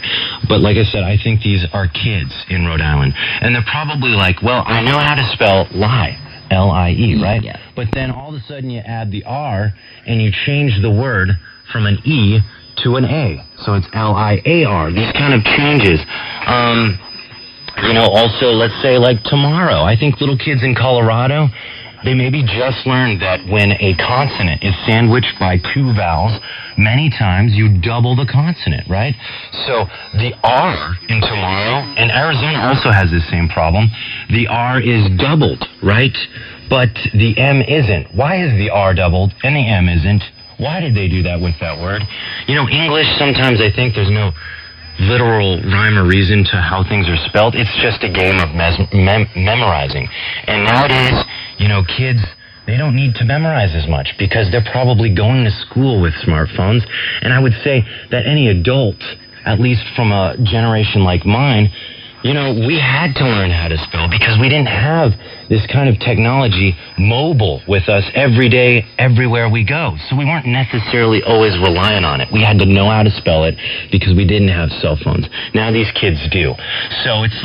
But like I said, I think these are kids in Rhode Island. And they're probably like, well, I know how to spell lie. L-I-E, right? Yeah. But then all of a sudden you add the R and you change the word from an E to an A. So it's L-I-A-R. These kind of changes. Also, let's say tomorrow. I think little kids in Colorado, they maybe just learned that when a consonant is sandwiched by two vowels, many times you double the consonant, right? So the R in tomorrow, and Arizona also has this same problem, the R is doubled, right? But the M isn't. Why is the R doubled and the M isn't? Why did they do that with that word? English, sometimes I think there's no literal rhyme or reason to how things are spelled. It's just a game of memorizing. And nowadays, kids, they don't need to memorize as much because they're probably going to school with smartphones. And I would say that any adult, at least from a generation like mine, we had to learn how to spell because we didn't have this kind of technology mobile with us every day, everywhere we go. So we weren't necessarily always relying on it. We had to know how to spell it because we didn't have cell phones. Now these kids do. So it's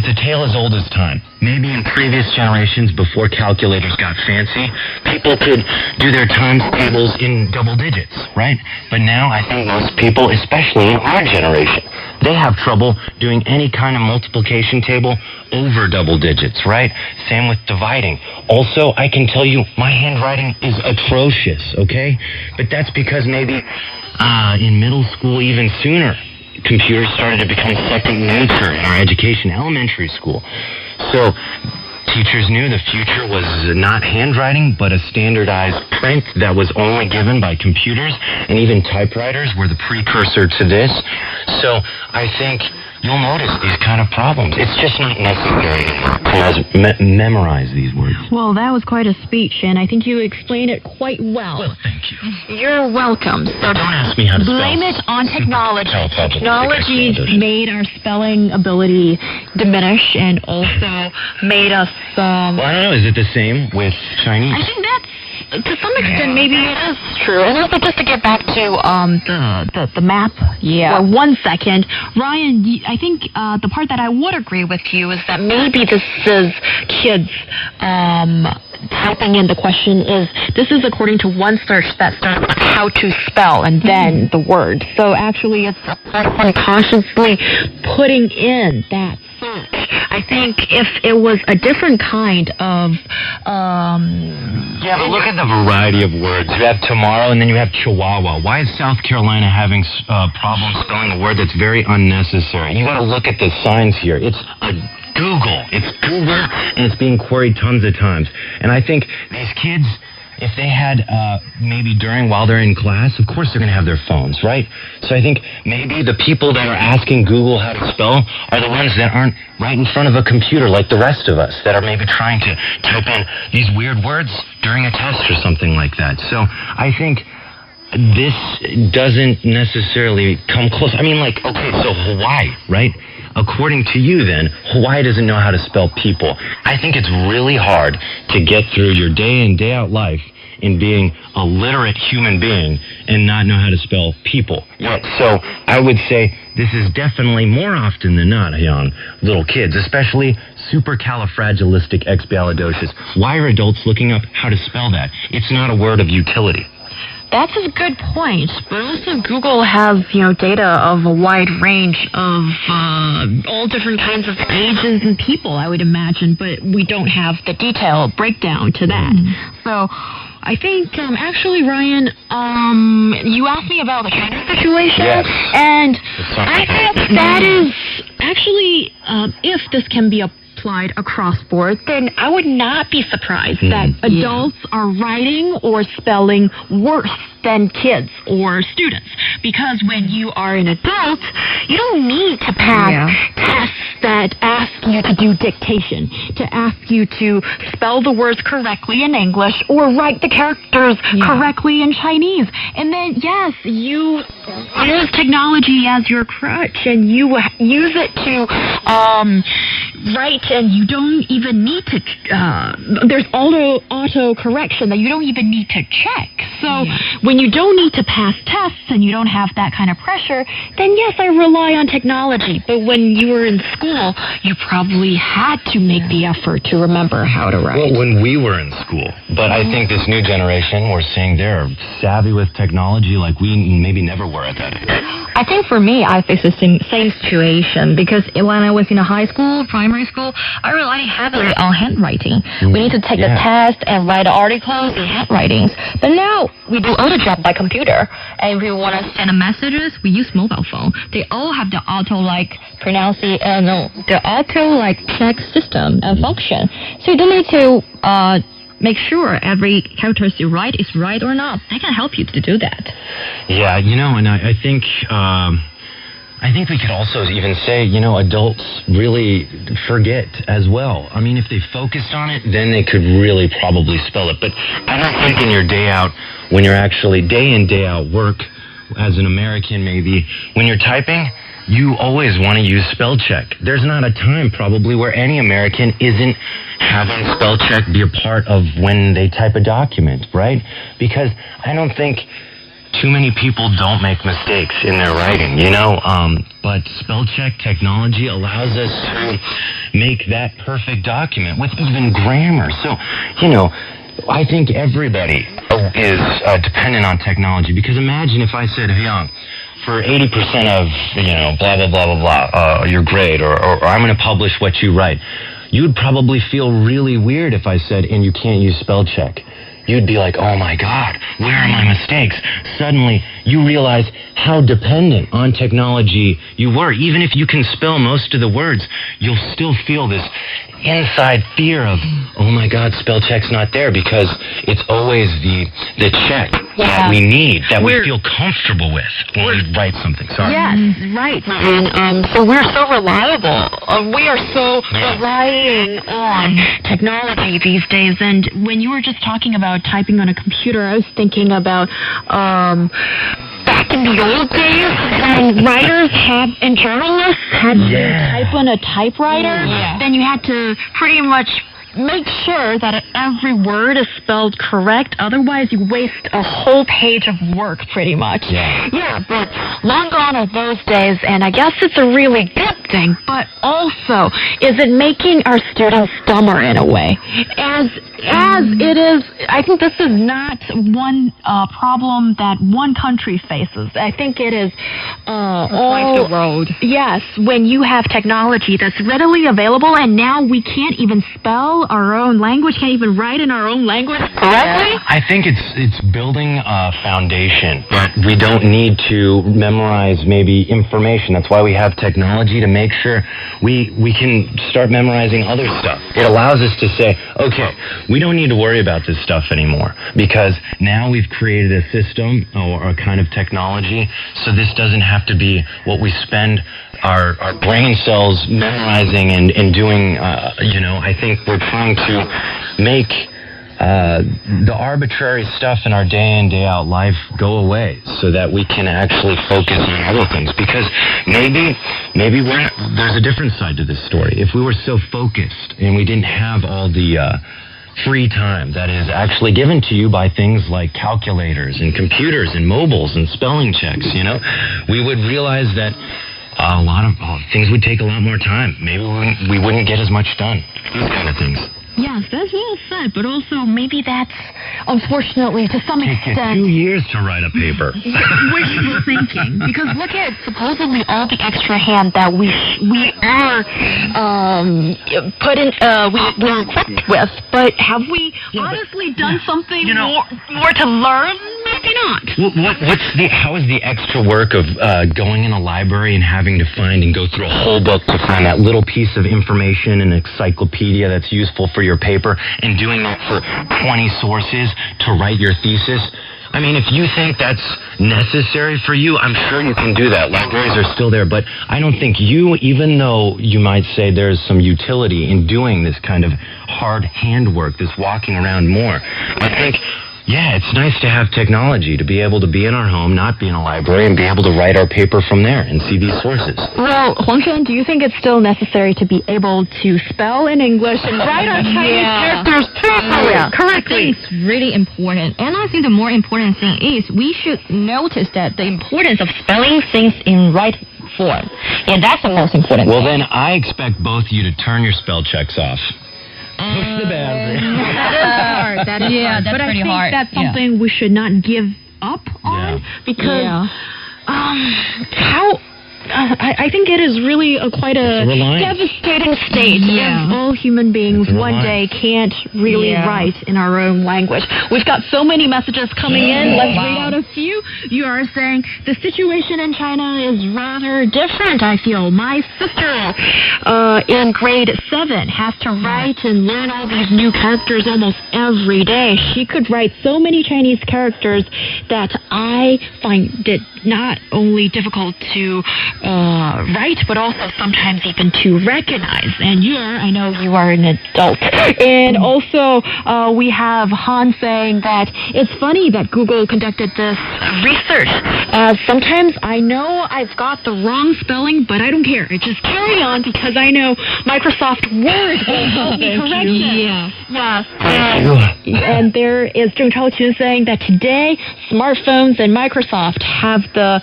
a tale as old as time. Maybe in previous generations, before calculators got fancy, people could do their times tables in double digits, right? But now I think most people, especially in our generation, they have trouble doing any kind of multiplication table over double digits, right? Same with dividing. Also, I can tell you my handwriting is atrocious, okay? But that's because maybe in middle school, even sooner, computers started to become second nature in our education, elementary school. So teachers knew the future was not handwriting, but a standardized print that was only given by computers, and even typewriters were the precursor to this. So I think you'll notice these kind of problems. It's just not necessary to memorize these words. Well, that was quite a speech, and I think you explained it quite well. Well, thank you. You're welcome. So don't ask me how to spell. Blame it on technology. Technology made our spelling ability diminish and also made us... well, I don't know. Is it the same with Chinese? I think that's... To some extent, maybe it is true. And also, just to get back to the map for 1 second, Ryan, I think the part that I would agree with you is that maybe this is kids typing in the question this is according to one search that started with how to spell and then the word. So actually, it's unconsciously putting in that search. I think if it was a different kind of... Yeah, but look at the variety of words. You have tomorrow and then you have chihuahua. Why is South Carolina having problems spelling a word that's very unnecessary? You got to look at the signs here. It's Google. It's Google, and it's being queried tons of times. And I think these kids, if they had maybe while they're in class, of course they're going to have their phones, right? So I think maybe the people that are asking Google how to spell are the ones that aren't right in front of a computer like the rest of us, that are maybe trying to type in these weird words during a test or something like that. So I think this doesn't necessarily come close. I mean, like, okay, so Hawaii, right? According to you, then, Hawaii doesn't know how to spell people. I think it's really hard to get through your day in, day out life in being a literate human being and not know how to spell people. Yeah, so I would say this is definitely more often than not, young little kids, especially supercalifragilisticexpialidocious. Why are adults looking up how to spell that? It's not a word of utility. That's a good point, but also Google has, data of a wide range of all different kinds of ages and people, I would imagine, but we don't have the detailed breakdown to that. So I think, actually, Ryan, you asked me about the China situation, yes. And I think that is actually, if this can be applied across board, then I would not be surprised that adults are writing or spelling worse than kids or students. Because when you are an adult, you don't need to pass tests that ask you to do dictation, to ask you to spell the words correctly in English or write the characters correctly in Chinese. And then, yes, you use technology as your crutch and you use it to write, and you don't even need to, there's auto correction that you don't even need to check. So when you don't need to pass tests and you don't have that kind of pressure, then yes, I rely on technology. But when you were in school, you probably had to make the effort to remember how to write. Well, when we were in school. But I think this new generation, we're seeing they're savvy with technology like we maybe never were at that age. I think for me, I face the same situation, because when I was in high school, primary school, I relied heavily on handwriting. We need to take the test and write articles in handwritings. But now we do all the job by computer. And if we want to send messages, we use mobile phone. They all have the check system and function. So you don't need to make sure every character you write is right or not. They can help you to do that. Yeah, and I think we could also even say, adults really forget as well. I mean, if they focused on it, then they could really probably spell it. But I don't think in your day out, when you're actually day in, day out work as an American maybe, when you're typing, you always want to use spell check. There's not a time probably where any American isn't having spell check be a part of when they type a document, right? Because I don't think too many people don't make mistakes in their writing, but spell check technology allows us to make that perfect document with even grammar. So, I think everybody is dependent on technology, because imagine if I said, hey, Young, for 80% of, blah, blah, blah, blah, blah, your grade, or I'm going to publish what you write, you would probably feel really weird if I said, and you can't use spell check. You'd be like, oh my God, where are my mistakes? Suddenly, you realize how dependent on technology you were. Even if you can spell most of the words, you'll still feel this inside fear of, oh my God, spell check's not there, because it's always the check that we need, that we feel comfortable with when we write something. Sorry. Yes, right. And so we're so reliable. We are so relying on technology these days. And when you were just talking about typing on a computer, I was thinking about back in the old days when writers and journalists had to type on a typewriter, then you had to pretty much make sure that every word is spelled correct. Otherwise, you waste a whole page of work, pretty much. Yeah, but long gone are those days, and I guess it's a really good thing. But also, is it making our students dumber in a way? As it is, I think this is not one problem that one country faces. I think it is all the world. Yes, when you have technology that's readily available, and now we can't even spell spell our own language, can't even write in our own language correctly? I think it's building a foundation, but we don't need to memorize maybe information. That's why we have technology, to make sure we can start memorizing other stuff. It allows us to say, okay, we don't need to worry about this stuff anymore, because now we've created a system or a kind of technology, so this doesn't have to be what we spend our brain cells memorizing and doing. I think we're trying to make the arbitrary stuff in our day in, day out life go away, so that we can actually focus on other things. Because maybe there's a different side to this story. If we were so focused and we didn't have all the free time that is actually given to you by things like calculators and computers and mobiles and spelling checks, we would realize that a lot of things would take a lot more time. Maybe we wouldn't get as much done. These kind of things. Yes, that's well said, but also maybe that's, unfortunately, to some extent... 2 years to write a paper. Wishful thinking. Because look at supposedly all the extra hand that we are we're equipped with, but have we honestly done something more to learn? Maybe not. How is the extra work of going in a library and having to find and go through a whole book to find that little piece of information, an encyclopedia that's useful for your paper, and doing that for 20 sources to write your thesis? I mean, if you think that's necessary for you, I'm sure you can do that. Libraries are still there, but I don't think even though you might say there's some utility in doing this kind of hard handwork, this walking around more, I think... yeah, it's nice to have technology, to be able to be in our home, not be in a library, and be able to write our paper from there and see these sources. Well, Huangshan, do you think it's still necessary to be able to spell in English and write our Chinese characters correctly? It's really important. And I think the more important thing is we should notice that the importance of spelling things in right form. Yeah, that's the most important thing. Well, then I expect both of you to turn your spell checks off. Push the boundary. That is hard. That's but pretty hard. But I think that's something we should not give up on, because I think it is really quite a devastating state if all human beings one day can't really write in our own language. We've got so many messages coming in. Let's read out a few. You are saying the situation in China is rather different, I feel. My sister in grade 7 has to write and learn all these new characters almost every day. She could write so many Chinese characters that I find it not only difficult to write, but also sometimes even to recognize. And I know you are an adult. And also, we have Han saying that it's funny that Google conducted this research. Sometimes I know I've got the wrong spelling, but I don't care. I just carry on because I know Microsoft Word will help me correct it. Yes. And there is Zheng Chaoqun saying that today smartphones and Microsoft have the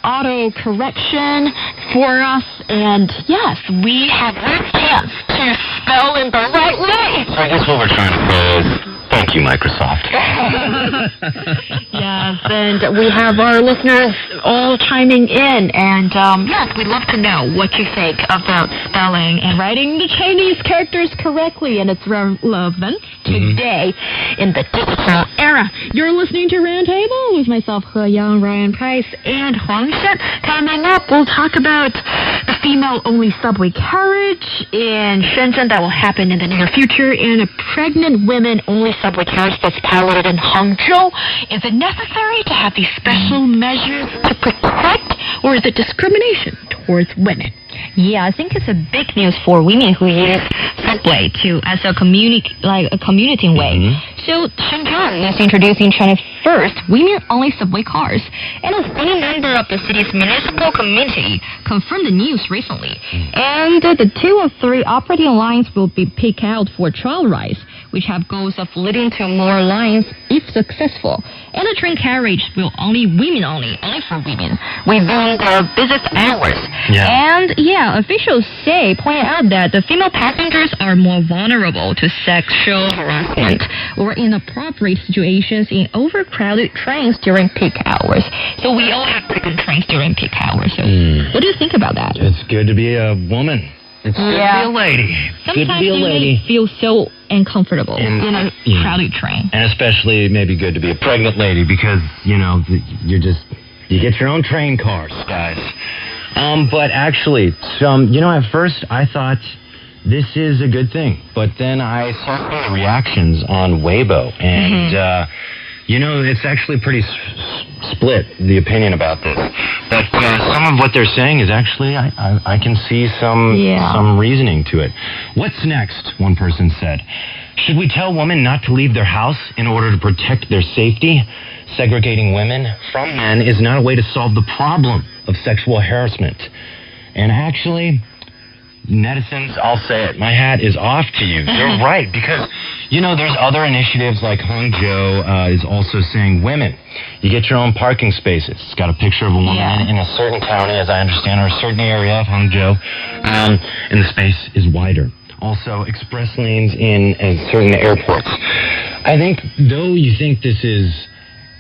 auto correction for us, and yes, we have a chance to spell in the right way. I guess what we're trying to say is, thank you, Microsoft. Yes, and we have our listeners all chiming in, and yes, we'd love to know what you think about spelling and writing the Chinese characters correctly and its relevance today in the digital era. You're listening to Roundtable with myself, He Yang, Ryan Price, and Huang Shen. Coming up, we'll talk about the female-only subway carriage in Shenzhen that will happen in the near future, and a pregnant women-only subway carriage that's piloted in Hangzhou. Is it necessary to have these special measures to protect, or is it discrimination towards women? Yeah, I think it's a big news for women who use subway as a commuting way. So Shenzhen is introducing China's first women-only subway cars, and a senior member of the city's municipal committee confirmed the news recently. And the 2 of 3 operating lines will be picked out for trial rides, which have goals of leading to more lines if successful. And the train carriage will only for women, within the business hours. And officials point out that the female passengers are more vulnerable to sexual harassment or inappropriate situations in overcrowded trains during peak hours. So we all have frequent trains during peak hours. So what do you think about that? It's good to be a woman. It's good to be a lady. Sometimes good to be a lady. You may feel so uncomfortable in a crowded train. And especially maybe good to be a pregnant lady because, you get your own train cars, guys. But actually, at first I thought this is a good thing. But then I saw some of the reactions on Weibo. And, it's actually pretty split, the opinion about this. But some of what they're saying is actually, I can see some reasoning to it. What's next, one person said. Should we tell women not to leave their house in order to protect their safety? Segregating women from men is not a way to solve the problem of sexual harassment. And actually, netizens, I'll say it, my hat is off to you. You're right, because, there's other initiatives like Hangzhou is also saying, women, you get your own parking spaces. It's got a picture of a woman in a certain county, as I understand, or a certain area of Hangzhou, and the space is wider. Also, express lanes in certain airports. I think, though you think this is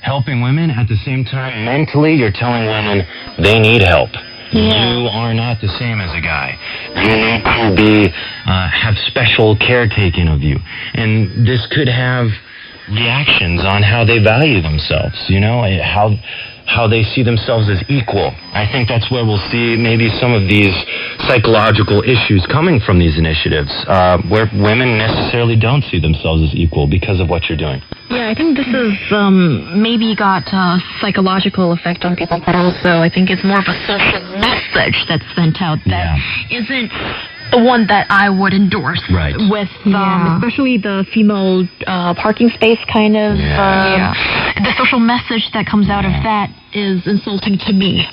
helping women, at the same time, mentally, you're telling women they need help. You are not the same as a guy. You need to have special care taken of you. And this could have reactions on how they value themselves, how they see themselves as equal. I think that's where we'll see maybe some of these psychological issues coming from these initiatives, where women necessarily don't see themselves as equal because of what you're doing. Yeah, I think this is maybe got a psychological effect on people, but also I think it's more of a social message that's sent out that isn't the one that I would endorse. Right. With especially the female parking space kind of. The social message that comes out of that is insulting to me,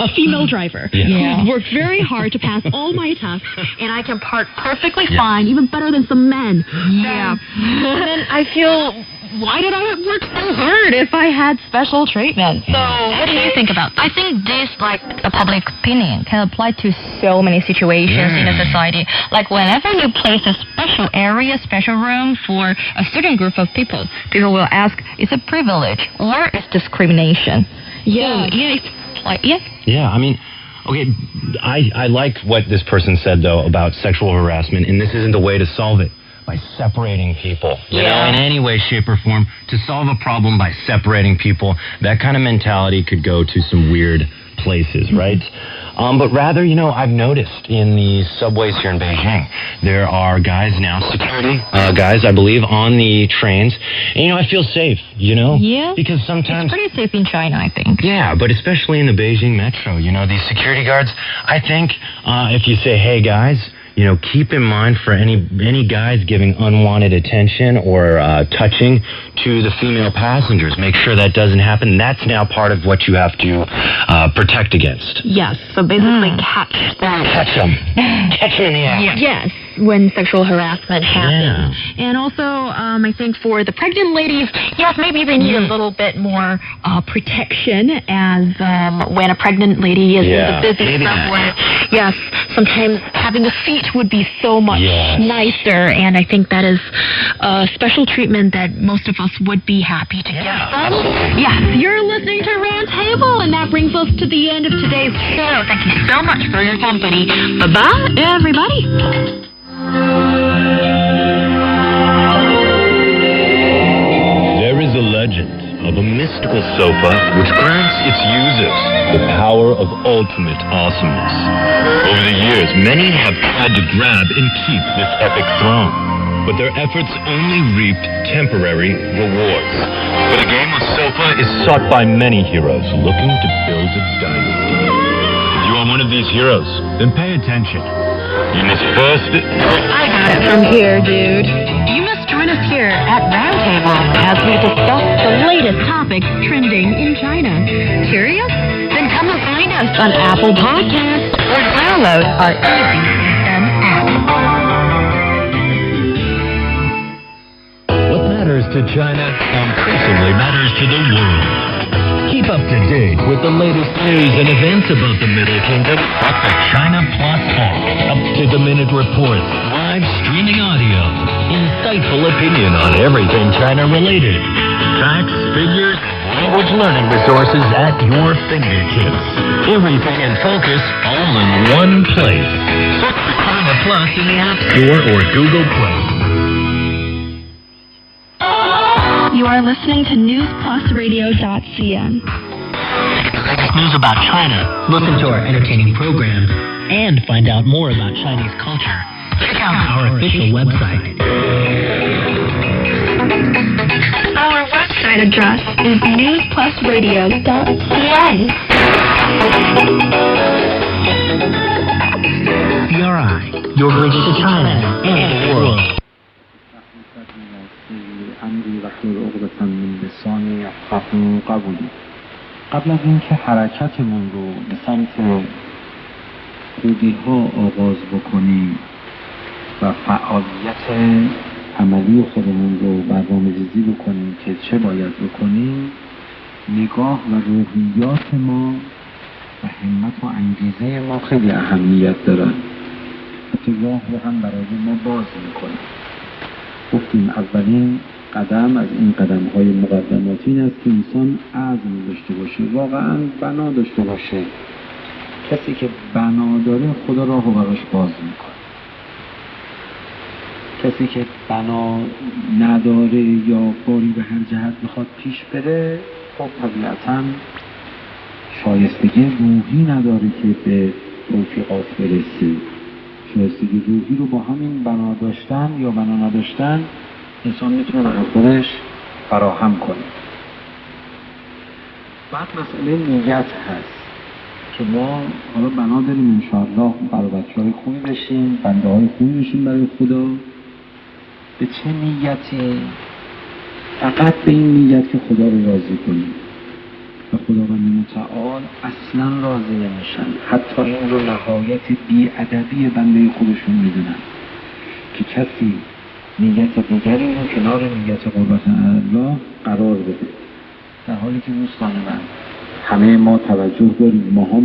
a female driver who's worked very hard to pass all my tests, and I can park perfectly fine, even better than some men. And then I feel, why did I work so hard if I had special treatment? So what do you think about that? I think this, a public opinion, can apply to so many situations in a society. Like whenever you place a special area, special room for a certain group of people, people will ask, is it privilege or is discrimination? Yeah, I mean, okay, I like what this person said, though, about sexual harassment, and this isn't the way to solve it. By separating people, in any way, shape, or form. To solve a problem by separating people, that kind of mentality could go to some weird places, right? But rather, I've noticed in the subways here in Beijing, there are guys now, security guys, I believe, on the trains. And, I feel safe, Yeah. Because sometimes... It's pretty safe in China, I think. Yeah, but especially in the Beijing metro, these security guards, I think if you say, hey, guys... keep in mind for any guys giving unwanted attention or touching to the female passengers. Make sure that doesn't happen. That's now part of what you have to protect against. Yes, so basically catch them. Catch them. Catch them in the act. Yes, when sexual harassment happens. And also, I think for the pregnant ladies, yes, maybe they need a little bit more protection as when a pregnant lady is in the busy subway. Yes, sometimes having a seat would be so much nicer, and I think that is a special treatment that most of us would be happy to get from. Yes, you're listening to Roundtable, and that brings us to the end of today's show. Thank you so much for your company. Bye-bye, everybody. There is a legend of a mystical sofa which grants its users the power of ultimate awesomeness. Over the years, many have tried to grab and keep this epic throne, but their efforts only reaped temporary rewards. For the game of sofa is sought by many heroes looking to build a dynasty. If you are one of these heroes, then pay attention. You must first... I got it from here, dude. You must join us here at Roundtable as we discuss the latest topics trending in China. Curious? Then come and find us on Apple Podcasts or download our EasyFM app. What matters to China increasingly matters to the world. Keep up to date with the latest news and events about the Middle Kingdom at the China Plus app. Up-to-the-minute reports, live streaming audio, insightful opinion on everything China-related, facts, figures, language learning resources at your fingertips. Everything in focus, all in one place. Search for China Plus in the App Store or Google Play. You are listening to newsplusradio.cn. News about China, listen to our entertaining programs, and find out more about Chinese culture. Check out our official website. Our website address is newsplusradio.cn. CRI, your bridge to China and the world. قبل از اینکه حرکتمون رو به سمت خوبی ها آغاز بکنیم و فعالیت عملی خودمون رو برنامه‌ریزی بکنیم که چه باید بکنیم، نگاه و روحیات ما و همت و انگیزه ما خیلی اهمیت دارن. حتی راه رو هم برای ما باز میکنه. گفتیم اولین قدم از این قدم‌های مقدماتی این است که انسان عزم داشته باشه، واقعاً بنا داشته باشه. کسی که بنا داره خدا راه رو براش باز میکنه. کسی که بنا نداره یا باری به هر جهت میخواد پیش بره، خب طبیعتاً شایستگی روحی نداره که به توفیقات برسه. شایستگی روحی رو با همین بنا داشتن یا بنا نداشتن انسان میتونه برای خودش فراهم کنه. بعد مسئله نیت هست که ما حالا بنا داریم انشاءالله برای بچه‌های خوبی بشیم، بنده های خوبی بشیم برای خدا. به چه نیتی؟ فقط به این نیت که خدا رو راضی کنیم و خداوند متعال اصلا راضی نمیشن. حتی این رو نهایت بی‌ادبی بنده خودشون میدونن که کسی نیت دیگری رو کنار نیت قربت الله قرار بده، در حالی که دوستان من همه ما توجه داریم ما هم